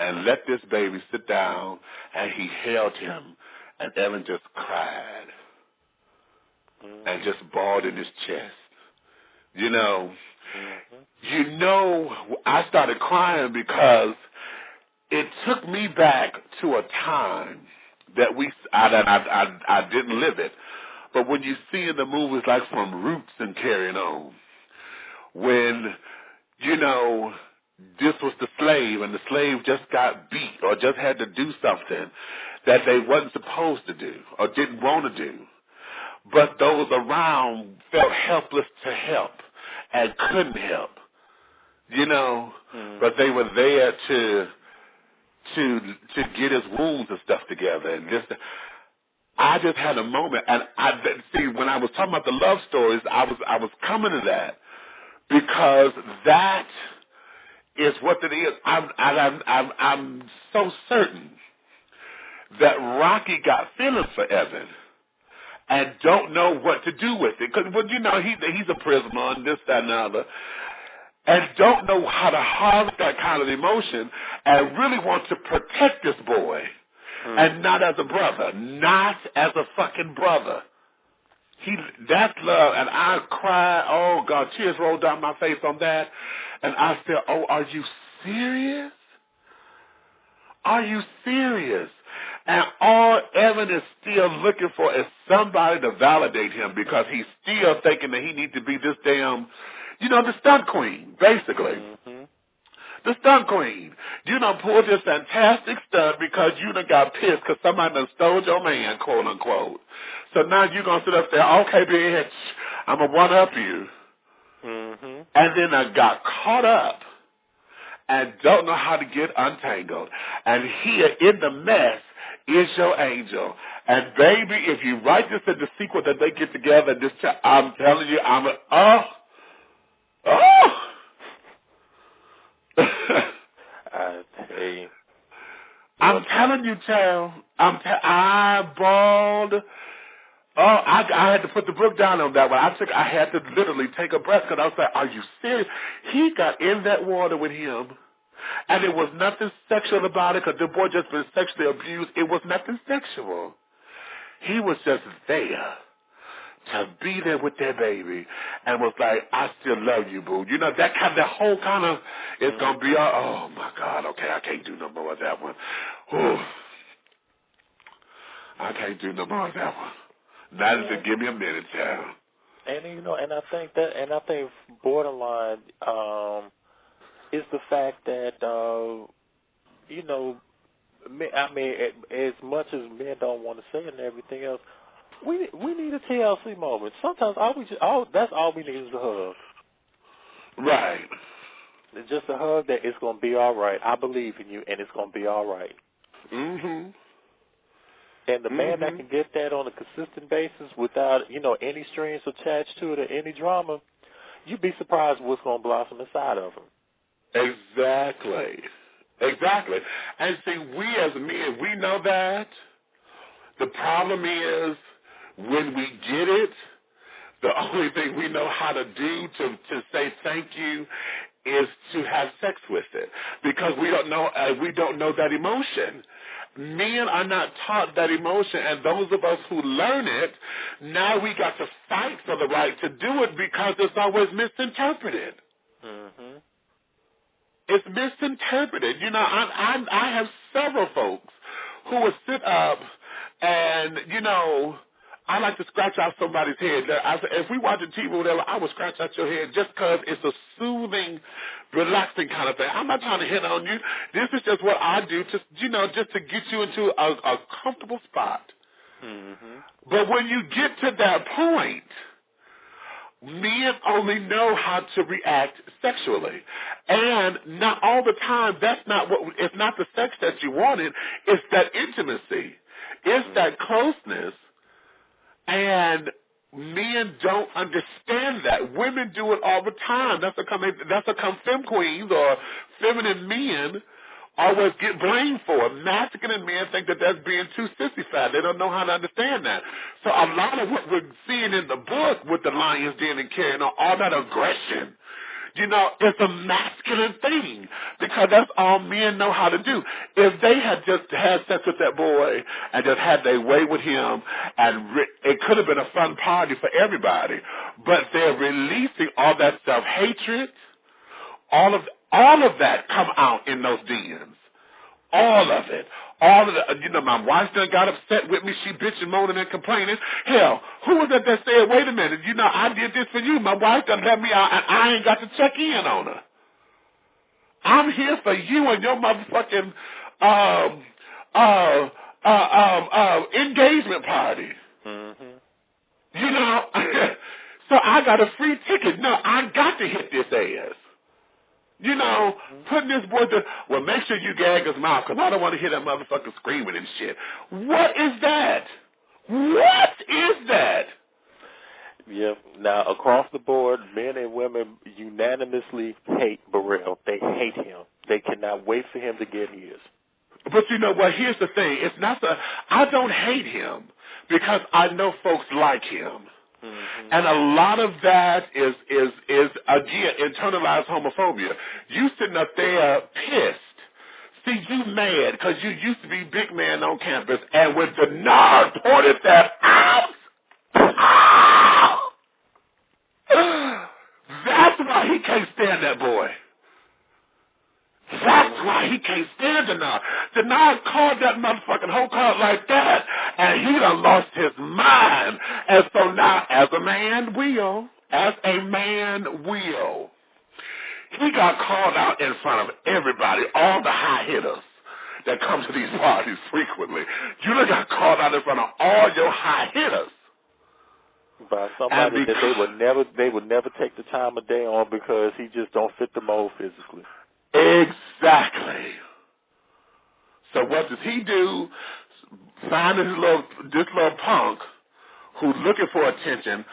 and let this baby sit down, and he held him, and Evan just cried and just bawled in his chest. I started crying because it took me back to a time that I didn't live it. But when you see in the movies like from Roots and Carrying On, when, this was the slave and the slave just got beat or just had to do something that they wasn't supposed to do or didn't want to do. But those around felt helpless to help and couldn't help, but they were there to get his wounds and stuff together. And I just had a moment, and when I was talking about the love stories, I was coming to that because that is what it is. I'm so certain that Rocky got feelings for Evan and don't know what to do with it. Because, he's a prisoner and this, that, and the other, and don't know how to harvest that kind of emotion and really want to protect this boy. And not as a brother. Not as a fucking brother. That's love. And I cried. Oh, God, tears rolled down my face on that. And I said, oh, are you serious? Are you serious? And all Evan is still looking for is somebody to validate him because he's still thinking that he needs to be this damn, the stunt queen, basically. Mm-hmm. The stunt queen. You done pulled this fantastic stunt because you done got pissed because somebody done stole your man, quote unquote. So now you're going to sit up there, okay, bitch, I'm going to one-up you. Mm-hmm. And then I got caught up and don't know how to get untangled. And here in the mess is your angel. And baby, if you write this in the sequel that they get together, I'm telling you, I'm telling you, child. I bawled. Oh, I had to put the book down on that one. I had to literally take a breath because I was like, "Are you serious?" He got in that water with him, and there was nothing sexual about it because the boy just been sexually abused. It was nothing sexual. He was just there to be there with their baby and was like, I still love you, boo. That whole kind of, it's going to be, oh, my God, okay, I can't do no more of that one. Ooh. I can't do no more of that one. Not to give me a minute, child. And I think borderline is the fact that, as much as men don't want to say it and everything else, we need a TLC moment. Sometimes that's all we need is a hug. Right. It's just a hug that it's going to be all right. I believe in you, and it's going to be all right. Mm-hmm. And the man that can get that on a consistent basis without, any strings attached to it or any drama, you'd be surprised what's going to blossom inside of him. Exactly. And see, we as men, we know that. The problem is when we get it, the only thing we know how to do to say thank you is to have sex with it because we don't know that emotion. Men are not taught that emotion, and those of us who learn it, now we got to fight for the right to do it because it's always misinterpreted. Mm-hmm. It's misinterpreted. You know, I have several folks who will sit up and, you know, I like to scratch out somebody's head. If we watch a TV or whatever, I will scratch out your head just because it's a soothing, relaxing kind of thing. I'm not trying to hit on you. This is just what I do, just to get you into a comfortable spot. Mm-hmm. But when you get to that point, men only know how to react sexually. And not all the time, it's not the sex that you wanted, it's that intimacy. It's that closeness. And men don't understand that. Women do it all the time. That's how come femme queens or feminine men always get blamed for it. Masculine men think that that's being too sissified. They don't know how to understand that. So a lot of what we're seeing in the book with the lions den and carrying on all that aggression, you know, it's a masculine thing because that's all men know how to do. If they had just had sex with that boy and just had their way with him, and it could have been a fun party for everybody, but they're releasing all that self-hatred, all of that come out in those dens. All of it. You know, my wife done got upset with me. She bitching, moaning, and complaining. Hell, who was that said, wait a minute, you know, I did this for you. My wife done let me out, and I ain't got to check in on her. I'm here for you and your motherfucking engagement party. Mm-hmm. You know, so I got a free ticket. No, I got to hit this ass. You know, putting this boy to, well, make sure you gag his mouth because I don't want to hear that motherfucker screaming and shit. What is that? What is that? Yeah. Now, across the board, men and women unanimously hate Burrell. They hate him. They cannot wait for him to get his. But you know what? Here's the thing. It's not I don't hate him because I know folks like him. Mm-hmm. And a lot of that is again internalized homophobia. You sitting up there pissed. See, you mad because you used to be big man on campus, and when Denard pointed that out, that's why he can't stand that boy. That's why he can't stand Denard. Denard called that motherfucking whole crowd like that, and he done lost his mind. And so now, as a man will, he got called out in front of everybody, all the high hitters that come to these parties frequently. You done got called out in front of all your high hitters. By somebody that they would never take the time of day on because he just don't fit the mold physically. Exactly. So what does he do? Find this little punk who's looking for attention,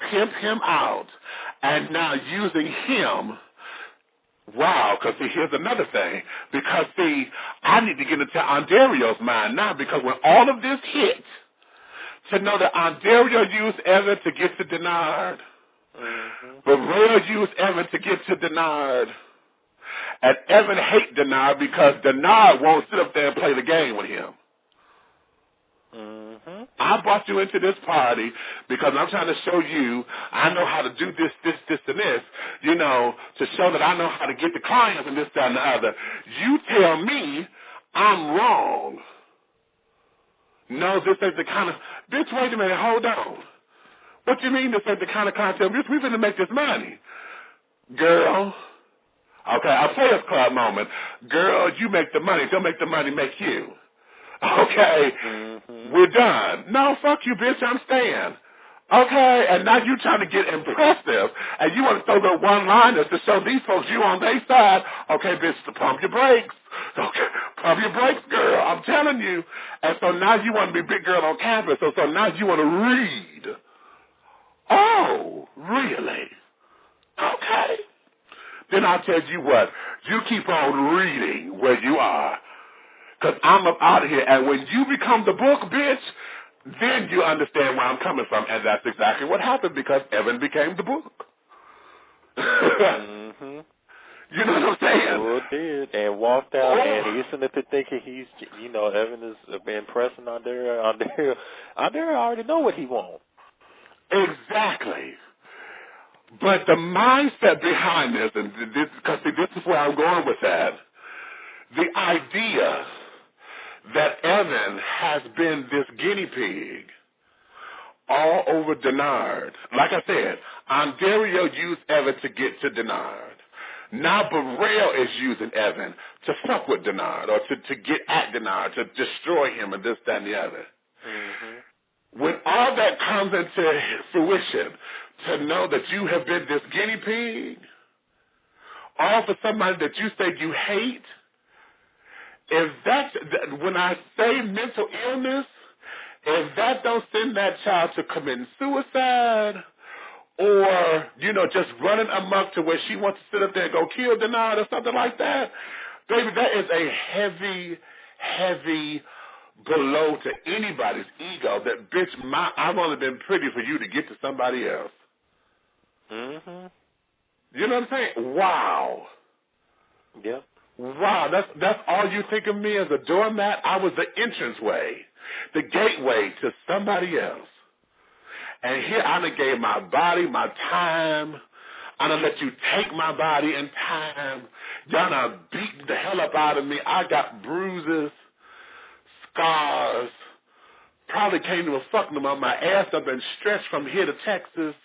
pimp him out, and now using him. Wow, because see, here's another thing. Because see, I need to get into Ondario's mind now because when all of this hit, to know that Ondario used Evan to get to Denard, Burrell used Evan to get to Denard, and Evan hate Denard because Denard won't sit up there and play the game with him. Mm-hmm. I brought you into this party because I'm trying to show you I know how to do this, and this, you know, to show that I know how to get the clients and this, that, and the other. You tell me I'm wrong. No, this ain't the kind of, bitch, wait a minute, hold on. What you mean this ain't the kind of content? Bitch, we finna make this money. Girl. Okay, a Players Club moment. Girl, you make the money. Don't make the money make you. Okay, we're done. No, fuck you, bitch, I'm staying. Okay, and now you trying to get impressive, and you want to throw the one-liners to show these folks you on their side. Okay, bitch, pump your brakes. Okay, pump your brakes, girl. I'm telling you. And so now you want to be big girl on campus, so now you want to read. Oh, really? Okay. Then I'll tell you what. You keep on reading where you are. Because I'm up out of here. And when you become the book, bitch, then you understand where I'm coming from. And that's exactly what happened because Evan became the book. You know what I'm saying? Sure did, and walked out, and he's sitting there thinking he's, Evan is been pressing on there. I already know what he wants. Exactly. But the mindset behind this, and because this is where I'm going with that, the idea that Evan has been this guinea pig all over Denard. Like I said, Ontario used Evan to get to Denard. Now Burrell is using Evan to fuck with Denard or to get at Denard, to destroy him and this, that, and the other. Mm-hmm. When all that comes into fruition, to know that you have been this guinea pig, all for somebody that you say you hate, if that's, when I say mental illness, if that don't send that child to commit suicide, or, just running amok to where she wants to sit up there and go kill Denard or something like that, baby, that is a heavy, heavy blow to anybody's ego that, bitch, I've only been pretty for you to get to somebody else. Mm-hmm. You know what I'm saying? Wow. Yep. Wow, that's all you think of me as, a doormat? I was the entranceway, the gateway to somebody else. And here I done gave my body, my time. I done let you take my body and time. Y'all done beat the hell up out of me. I got bruises, scars. Probably can't even fuck them on my ass. I've been stretched from here to Texas.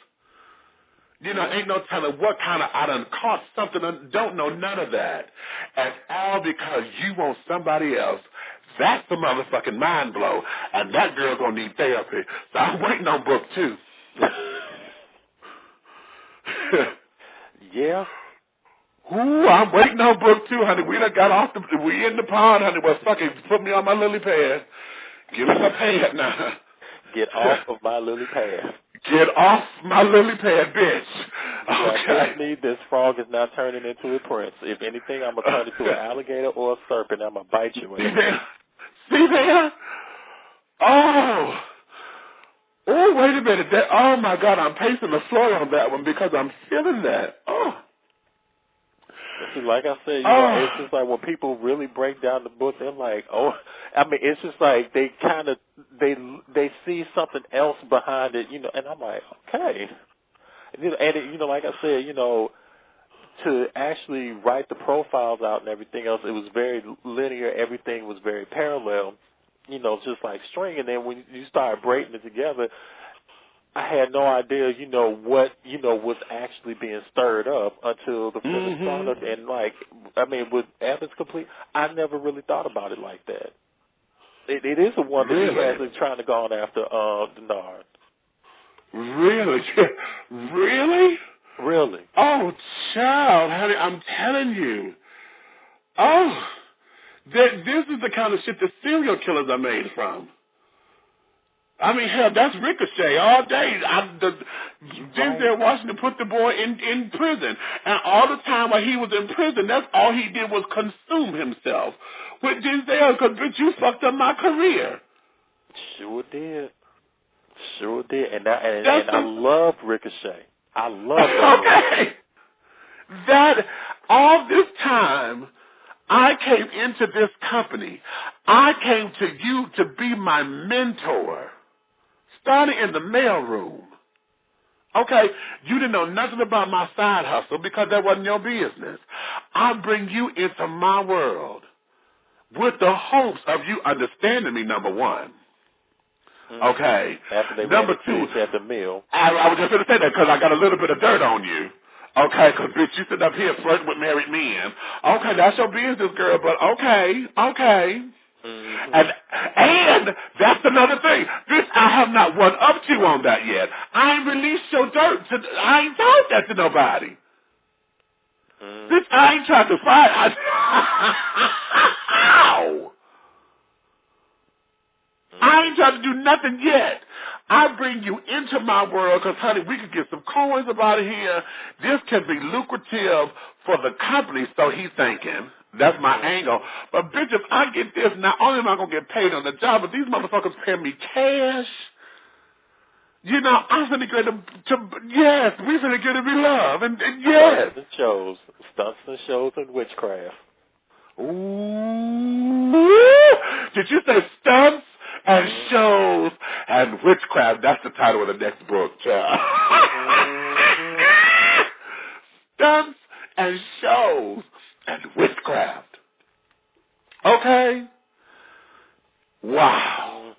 Ain't no telling what kind of, I done caught something, don't know none of that. And all because you want somebody else. That's the motherfucking mind blow. And that girl gonna need therapy. So I'm waiting on book 2. Yeah. Ooh, I'm waiting on book 2, honey. We done got off we in the pond, honey. Well, fucking put me on my lily pad. Give me my pad now. Get off of my lily pad. Get off my lily pad, bitch. Okay. Yeah, this frog is now turning into a prince. If anything, I'm going to turn into an alligator or a serpent. I'm going to bite you. See there? Oh, wait a minute. Oh, my God, I'm pacing the floor on that one because I'm feeling that. Oh. See, like I said, it's just like when people really break down the book, they're like, it's just like they kind of, they see something else behind it, and I'm like, okay. And like I said, to actually write the profiles out and everything else, it was very linear. Everything was very parallel, just like string. And then when you start breaking it together, I had no idea, what, was actually being stirred up until the finished product. And with Evans Complete, I never really thought about it like that. It is a wonder he's actually trying to go on after Denard. Really? Really? Really. Oh, child, honey, I'm telling you. Oh, this is the kind of shit the serial killers are made from. I mean, hell, that's Ricochet all day. Denzel Washington put the boy in prison. And all the time while he was in prison, that's all he did was consume himself with Denzel, because, bitch, you fucked up my career. Sure did. And I love Ricochet. I love that. Okay. That, all this time, I came into this company. I came to you to be my mentor. Starting in the mailroom. Okay, you didn't know nothing about my side hustle because that wasn't your business. I bring you into my world with the hopes of you understanding me, number one. Okay. After they number ran two, at the mill. I was just going to say that because I got a little bit of dirt on you. Okay, because, bitch, you sit up here flirting with married men. Okay, that's your business, girl, but okay. Mm-hmm. And that's another thing. Bitch, I have not one up to you on that yet. I ain't released your dirt. I ain't told that to nobody. Mm-hmm. Bitch, I ain't trying to fight. Ow! I ain't trying to do nothing yet. I bring you into my world because, honey, we could get some coins about it here. This can be lucrative for the company, so he's thinking. That's my angle. But, bitch, if I get this, not only am I going to get paid on the job, but these motherfuckers pay me cash. I'm finna get to yes, we finna get to be loved. And yes. It shows. Stunts and shows and witchcraft. Ooh. Did you say stunts and shows and witchcraft? That's the title of the next book, child. Stunts and shows and witchcraft. Okay? Wow.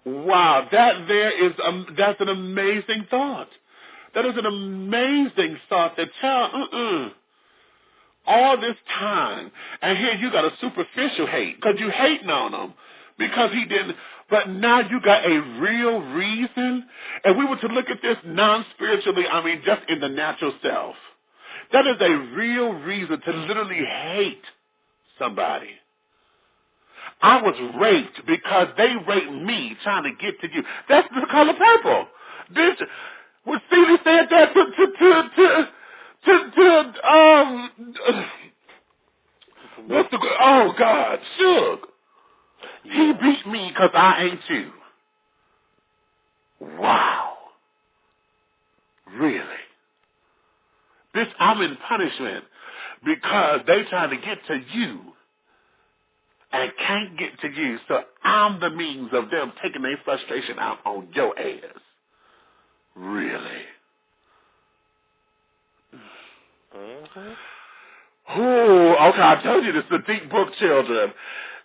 Wow. That's an amazing thought. That is an amazing thought that, child, all this time, and here you got a superficial hate, because you hating on him, because he didn't, but now you got a real reason, and we were to look at this non-spiritually, just in the natural self. That is a real reason to literally hate somebody. I was raped because they raped me trying to get to you. That's the color purple. When Stevie said that Suge. He beat me because I ain't you. Wow. Really? Bitch, I'm in punishment because they trying to get to you and can't get to you, so I'm the means of them taking their frustration out on your ass. Really? Okay, I told you this is a deep book, children.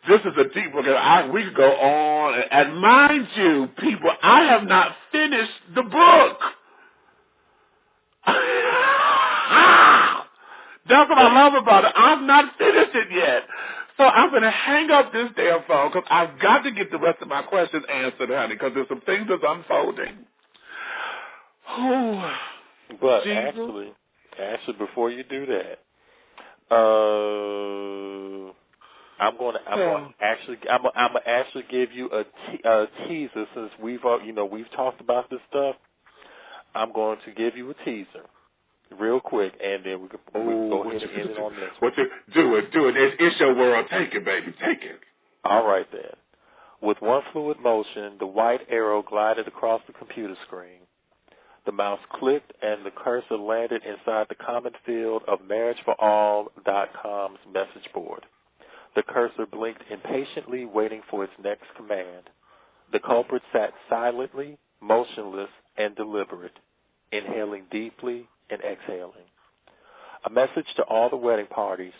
This is a deep book. We could go on. And mind you, people, I have not finished the book. That's what I love about it. I've not finished it yet. So I'm going to hang up this damn phone because I've got to get the rest of my questions answered, honey, because there's some things that's unfolding. But Jesus. actually, before you do that, I'm gonna actually give you a teaser since we've talked about this stuff. I'm going to give you a teaser real quick, and then we can go ahead and end it on this. Do it. It's your world. Take it, baby. Take it. All right, then. With one fluid motion, the white arrow glided across the computer screen. The mouse clicked, and the cursor landed inside the comment field of marriageforall.com's message board. The cursor blinked impatiently, waiting for its next command. The culprit sat silently, motionless, and deliberate, inhaling deeply and exhaling. A message to all the wedding parties.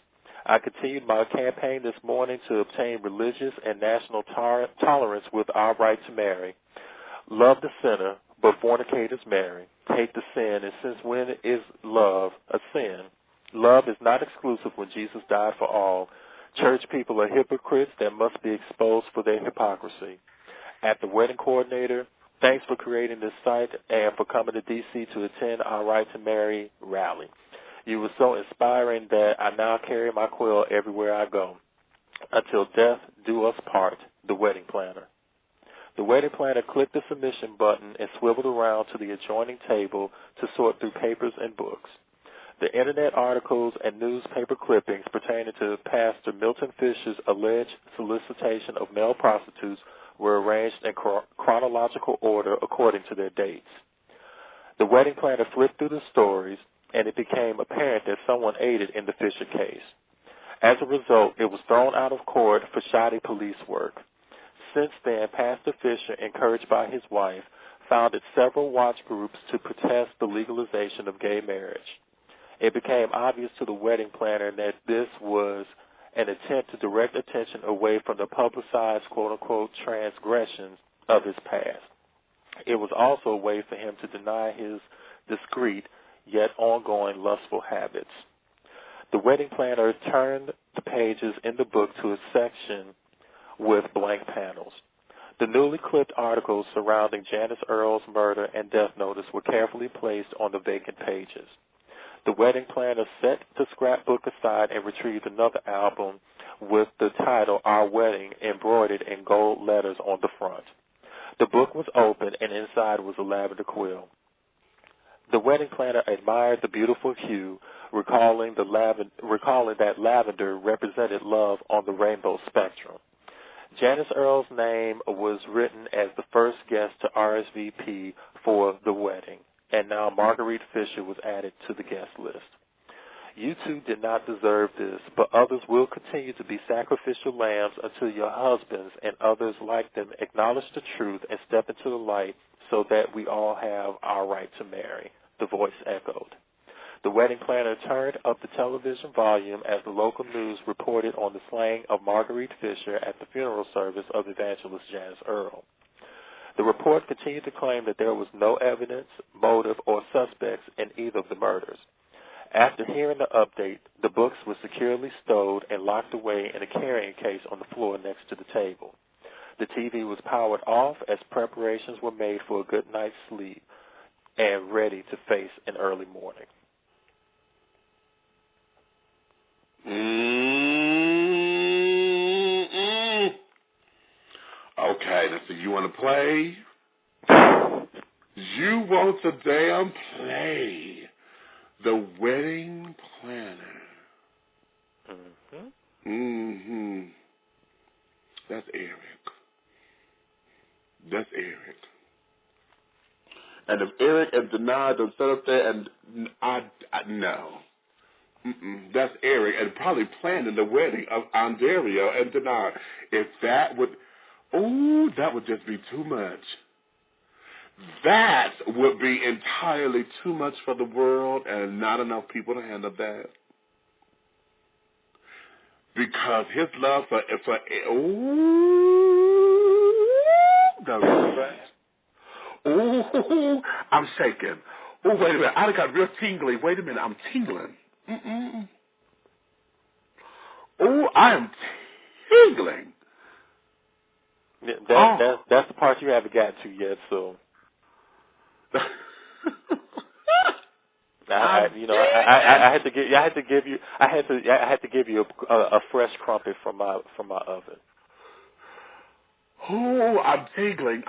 I continued my campaign this morning to obtain religious and national tolerance with our right to marry. Love the sinner, but fornicators marry. Hate the sin, and since when is love a sin? Love is not exclusive when Jesus died for all. Church people are hypocrites that must be exposed for their hypocrisy. At the wedding coordinator, thanks for creating this site and for coming to D.C. to attend our Right to Marry rally. You were so inspiring that I now carry my quill everywhere I go. Until death do us part, the wedding planner. The wedding planner clicked the submission button and swiveled around to the adjoining table to sort through papers and books. The Internet articles and newspaper clippings pertaining to Pastor Milton Fisher's alleged solicitation of male prostitutes were arranged in chronological order according to their dates. The wedding planner flipped through the stories, and it became apparent that someone aided in the Fisher case. As a result, it was thrown out of court for shoddy police work. Since then, Pastor Fisher, encouraged by his wife, founded several watch groups to protest the legalization of gay marriage. It became obvious to the wedding planner that this was an attempt to direct attention away from the publicized quote-unquote transgressions of his past. It was also a way for him to deny his discreet yet ongoing lustful habits. The wedding planner turned the pages in the book to a section with blank panels. The newly clipped articles surrounding Janice Earle's murder and death notice were carefully placed on the vacant pages. The wedding planner set the scrapbook aside and retrieved another album with the title Our Wedding embroidered in gold letters on the front. The book was open, and inside was a lavender quill. The wedding planner admired the beautiful hue, recalling that lavender represented love on the rainbow spectrum. Janice Earle's name was written as the first guest to RSVP for the wedding, and now Marguerite Fisher was added to the guest list. You two did not deserve this, but others will continue to be sacrificial lambs until your husbands and others like them acknowledge the truth and step into the light so that we all have our right to marry, the voice echoed. The wedding planner turned up the television volume as the local news reported on the slaying of Marguerite Fisher at the funeral service of evangelist Janice Earl. The report continued to claim that there was no evidence, motive, or suspects in either of the murders. After hearing the update, the books were securely stowed and locked away in a carrying case on the floor next to the table. The TV was powered off as preparations were made for a good night's sleep and ready to face an early morning. Okay, now so you want to play? You want to damn play the wedding planner. That's Eric. That's Eric. And if Eric and Denard don't sit up there and no. That's Eric and probably planning the wedding of Ondario and Denard. If that would, that would just be too much. That would be entirely too much for the world and not enough people to handle that. Because his love for I'm shaking. Wait a minute. I got real tingly. Wait a minute. I'm tingling. I am tingling. That's the part you haven't gotten to yet, so. I had to give you a fresh crumpet from my oven. I'm tingling.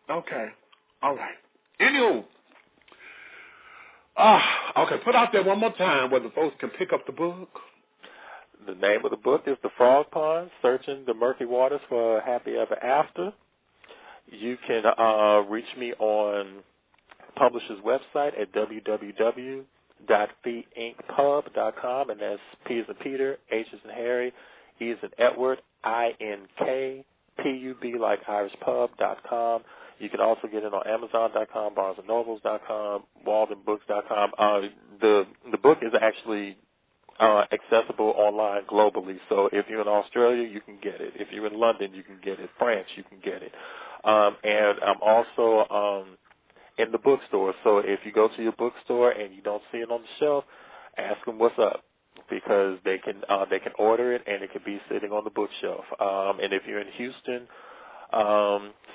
Okay. All right. Anywho. Okay, put out there one more time where the folks can pick up the book. The name of the book is The Frog Pond, Searching the Murky Waters for a Happy Ever After. You can reach me on publisher's website at www.feetinkpub.com, and that's P as in Peter, H as in Harry, E as in Edward, INKPUB like irishpub.com. You can also get it on Amazon.com, BarnesandNobles.com, WaldenBooks.com. The book is actually accessible online globally. So if you're in Australia, you can get it. If you're in London, you can get it. France, you can get it. And I'm also in the bookstore. So if you go to your bookstore and you don't see it on the shelf, ask them what's up, because they can order it and it can be sitting on the bookshelf. And if you're in Houston,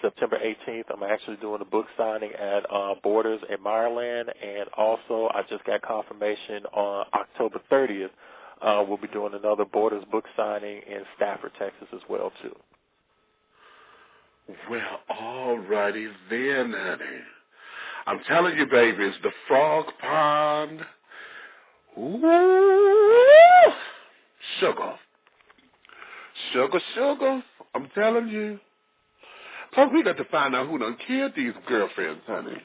September 18th, I'm actually doing a book signing at Borders in Maryland, and also I just got confirmation on October 30th. We'll be doing another Borders book signing in Stafford, Texas as well, too. Well, all righty then, honey. I'm telling you, babies, the Frog Pond, sugar. I'm telling you. Plus, we got to find out who done killed these girlfriends, honey.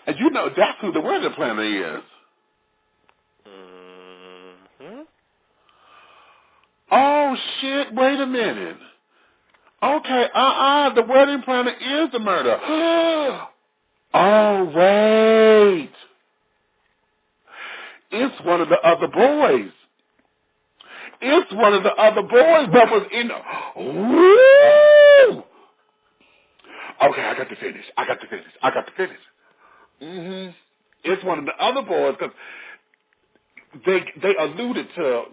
And you know that's who the wedding planner is. Oh, shit, wait a minute. Okay, the wedding planner is the murder. Oh, wait. It's one of the other boys. It's one of the other boys that was in the... Woo! Okay, I got to finish. It's one of the other boys, because they alluded to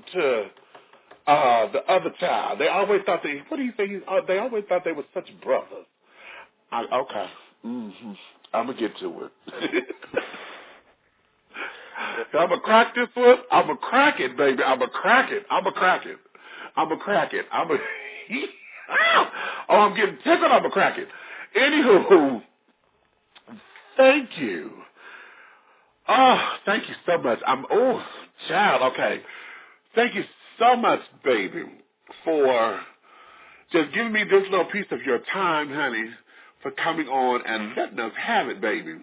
the other child. They always thought they always thought they were such brothers. Okay. I'm going to get to it. I'm going to crack this one. I'm going to crack it, baby. I'm going to crack it. I'm getting tickled. I'm going to crack it. Anywho, thank you. Thank you so much. Child, okay. Thank you so much, baby, for just giving me this little piece of your time, honey, for coming on and letting us have it, baby.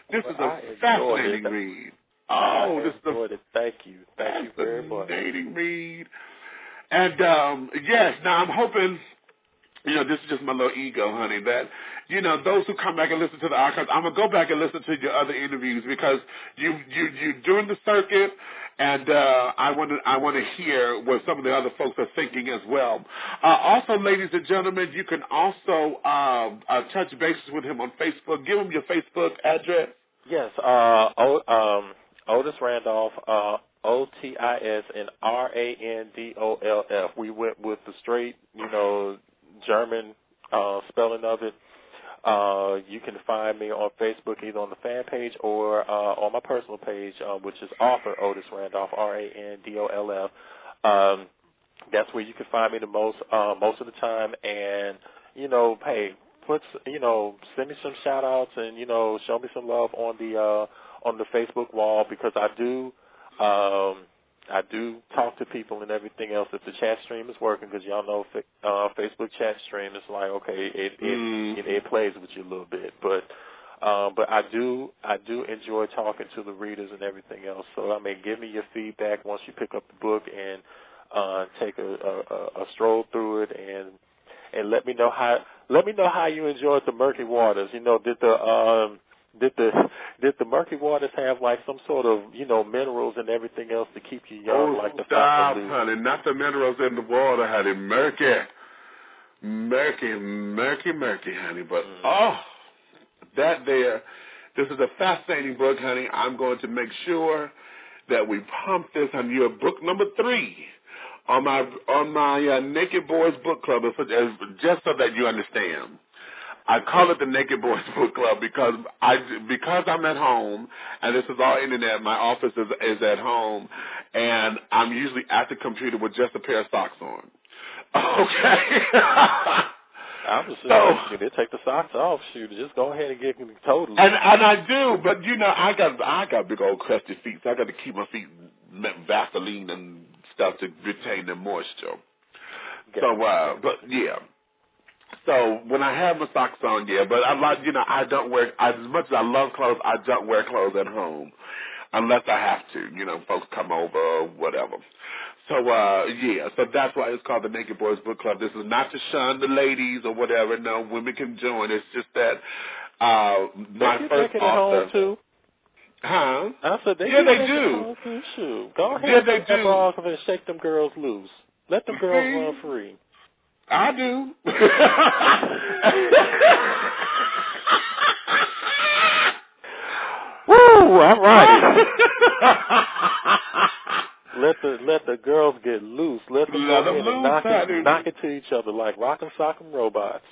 This is a fascinating read. Oh, this is a Thank you very much. fascinating read. And yes, now I'm hoping, this is just my little ego, honey, that those who come back and listen to the archives, I'm gonna go back and listen to your other interviews because you doing the circuit, and I want to hear what some of the other folks are thinking as well. Also, ladies and gentlemen, you can also touch bases with him on Facebook. Give him your Facebook address. Yes, Otis Randoff, Otis and Randoff. We went with the straight, German spelling of it. You can find me on Facebook either on the fan page or on my personal page, which is author Otis Randoff, Randoff. That's where you can find me the most of the time. And hey, send me some shout outs and show me some love on the Facebook wall, because I do talk to people and everything else if the chat stream is working, because y'all know Facebook chat stream is like, okay, it plays with you a little bit, but I do enjoy talking to the readers and everything else. So give me your feedback once you pick up the book and take a stroll through it, and let me know how you enjoyed the Murky Waters. Did the Murky Waters have like some sort of minerals and everything else to keep you young, like the stop, honey, not the minerals in the water, honey, murky, honey. But this is a fascinating book, honey. I'm going to make sure that we pump this on your book number 3 on my Naked Boys Book Club, just so that you understand. I call it the Naked Boys Book Club because I'm at home, and this is all internet. My office is at home, and I'm usually at the computer with just a pair of socks on. Okay. I'm just saying, they take the socks off. Shoot, just go ahead and get them totally. And I do, but I got big old crusty feet, so I got to keep my feet Vaseline and stuff to retain the moisture. But yeah. So when I have my socks on, but I don't wear, as much as I love clothes, I don't wear clothes at home unless I have to, folks come over or whatever. So, so that's why it's called the Naked Boys Book Club. This is not to shun the ladies or whatever. No, women can join. It's just that my first author. Too. Huh? I said they do. Shoot. Go ahead and they do. And shake them girls loose. Let them girls run free. I do. Woo! All right. Let the girls get loose. Let them knock it to each other like rock'em sock'em robots.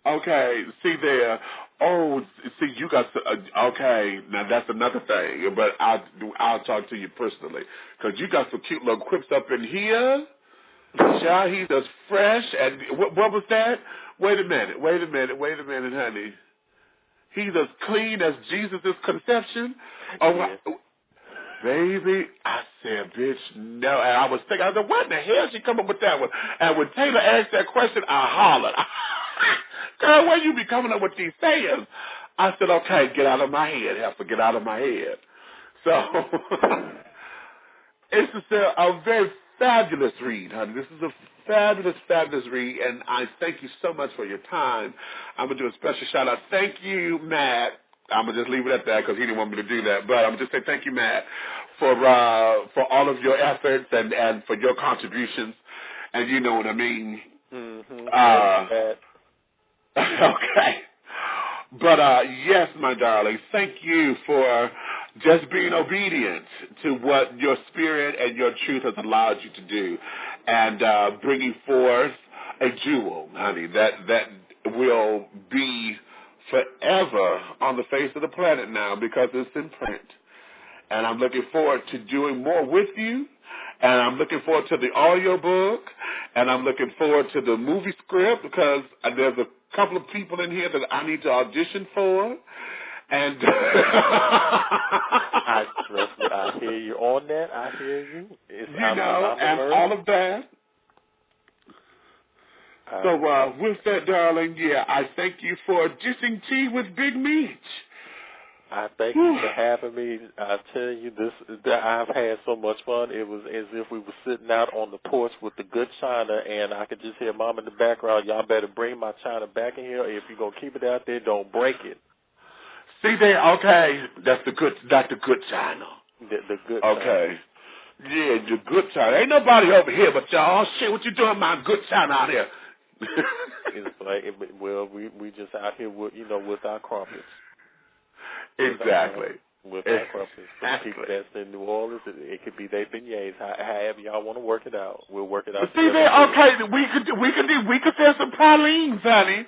Okay, see there. Oh, see, you got to, okay, now that's another thing, but I'll talk to you personally, because you got some cute little quips up in here. Child, he's as fresh, and what was that? Wait a minute, honey. He's as clean as Jesus' conception. Baby, I said, bitch, no. And I was thinking, what the hell she come up with that one? And when Taylor asked that question, I hollered. Girl, where you be coming up with these sayings? I said, okay, get out of my head, Heifer, get out of my head. So, it's just a very fabulous read, honey. This is a fabulous read, and I thank you so much for your time. I'm going to do a special shout-out. Thank you, Matt. I'm going to just leave it at that because he didn't want me to do that. But I'm going to just say thank you, Matt, for all of your efforts and for your contributions. And you know what I mean. Mm-hmm. Okay. But, yes, my darling, thank you for just being obedient to what your spirit and your truth has allowed you to do, and bringing forth a jewel, honey, that will be forever on the face of the planet now because it's in print. And I'm looking forward to doing more with you, and I'm looking forward to the audio book, and I'm looking forward to the movie script because there's a couple of people in here that I need to audition for. And I hear you on that. I hear you. And all of that. So with that, darling, I thank you for dissing tea with Big Meech. I thank you for having me. I tell you, I've had so much fun. It was as if we were sitting out on the porch with the good china, and I could just hear Mom in the background. Y'all better bring my china back in here. If you're gonna keep it out there, don't break it. See there, okay. That's the good china. The good okay. china. Yeah, the good china. Ain't nobody over here but y'all. Shit, what you doing, my good china out here? It's like, well, we just out here with our crumpets. Exactly. With our crumpets. For the people that's in New Orleans, it could be their beignets. However y'all want to work it out, we'll work it out. See there, okay. We could sell some pralines, honey.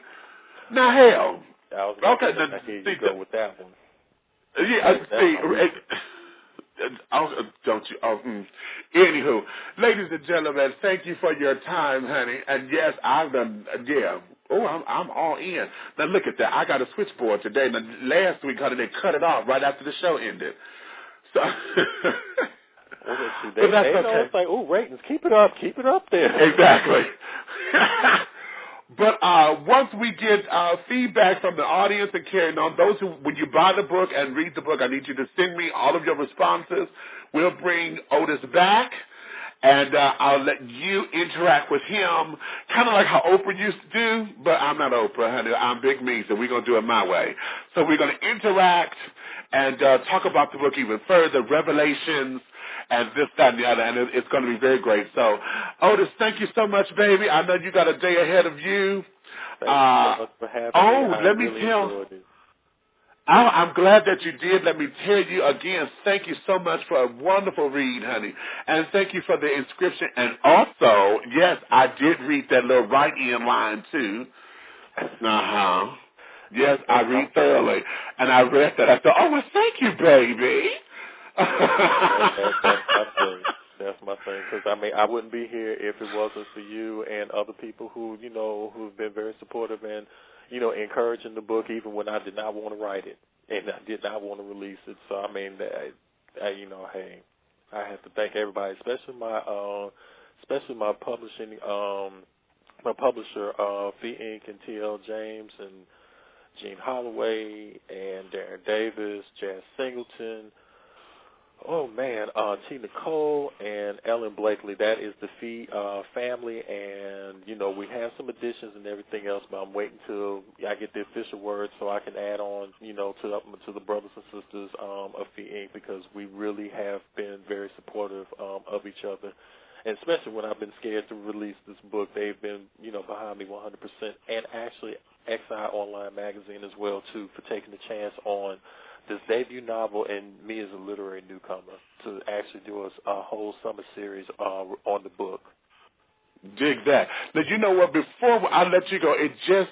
Now hell. I was okay. Here you go with that one. Yeah. Don't you? Anywho, ladies and gentlemen, thank you for your time, honey. And yes, I've done. Yeah. Oh, I'm all in. Now look at that. I got a switchboard today. Now, last week, honey, they cut it off right after the show ended. So. But that's okay. It's like, oh, ratings, keep it up there. Exactly. But once we get feedback from the audience and carrying on, those who, when you buy the book and read the book, I need you to send me all of your responses. We'll bring Otis back, and I'll let you interact with him, kind of like how Oprah used to do, but I'm not Oprah, honey. I'm Big Me, so we're going to do it my way. So we're going to interact and talk about the book even further, revelations, and this, that, and the other, and it's going to be very great. So, Otis, thank you so much, baby. I know you got a day ahead of you. Thank you so much for having me. Let me tell. I'm glad that you did. Let me tell you again, thank you so much for a wonderful read, honey, and thank you for the inscription. And also, yes, I did read that little right-in line too. Yes, I read thoroughly, and I read that. I thought, oh, well, thank you, baby. That's my thing. Because I wouldn't be here if it wasn't for you and other people who've been very supportive and encouraging the book, even when I did not want to write it and I did not want to release it. So hey, I have to thank everybody, especially my publishing, my publisher, Fee Inc. and T.L. James and Gene Holloway and Darren Davis, Jazz Singleton. Oh, man, T. Nicole and Ellen Blakely. That is the Fee family, and, we have some additions and everything else, but I'm waiting till I get the official word so I can add on, to the brothers and sisters of Fee Inc. because we really have been very supportive of each other, and especially when I've been scared to release this book. They've been, behind me 100%, and actually XI Online Magazine as well, too, for taking the chance on this debut novel and me as a literary newcomer to actually do a whole summer series on the book. Dig that. Now, you know what? Before I let you go, it just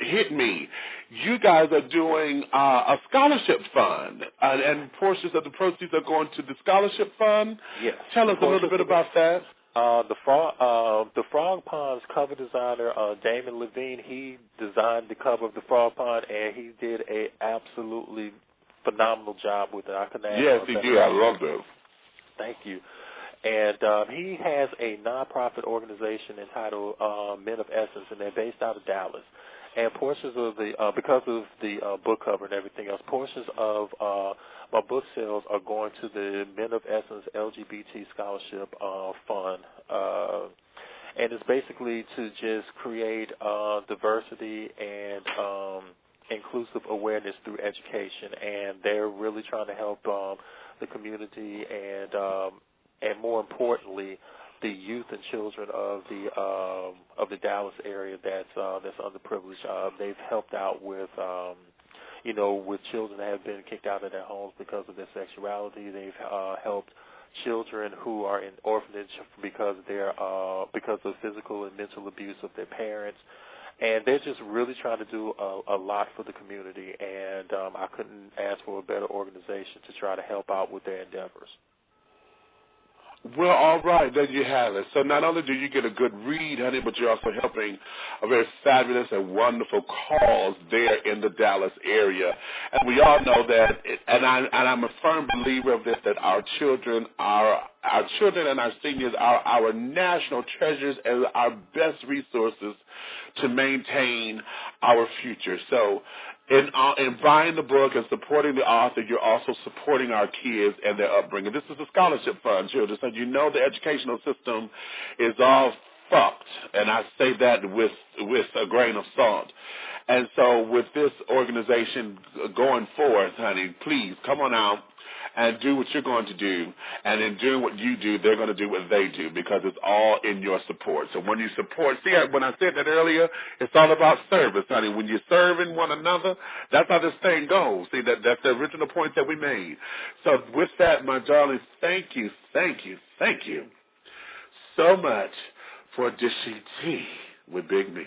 hit me. You guys are doing a scholarship fund, and portions of the proceeds are going to the scholarship fund. Yes. Tell us a little bit about that. The Frog Pond's cover designer, Damon Levine, he designed the cover of the Frog Pond, and he did a absolutely phenomenal job with it. I couldn't ask. Yes, he did. I love it. Thank you. And he has a nonprofit organization entitled Men of Essence, and they're based out of Dallas. And portions of because of the book cover and everything else, portions of my book sales are going to the Men of Essence LGBT Scholarship Fund. And it's basically to just create diversity and inclusive awareness through education. And they're really trying to help the community and more importantly, the youth and children of the Dallas area that's underprivileged. They've helped out with with children that have been kicked out of their homes because of their sexuality. They've helped children who are in orphanage because of physical and mental abuse of their parents. And they're just really trying to do a lot for the community, and I couldn't ask for a better organization to try to help out with their endeavors. Well, all right, there you have it. So not only do you get a good read, honey, but you're also helping a very fabulous and wonderful cause there in the Dallas area. And we all know that, and I'm a firm believer of this, that our children and our seniors are our national treasures and our best resources to maintain our future. So In buying the book and supporting the author, you're also supporting our kids and their upbringing. This is a scholarship fund, children, so you know the educational system is all fucked, and I say that with a grain of salt. And so with this organization going forth, honey, please come on out and do what you're going to do. And in doing what you do, they're going to do what they do, because it's all in your support. So when you support, see, when I said that earlier, it's all about service, honey. When you're serving one another, that's how this thing goes. See, that's the original point that we made. So with that, my darling, thank you so much for dishing tea with Big Meat.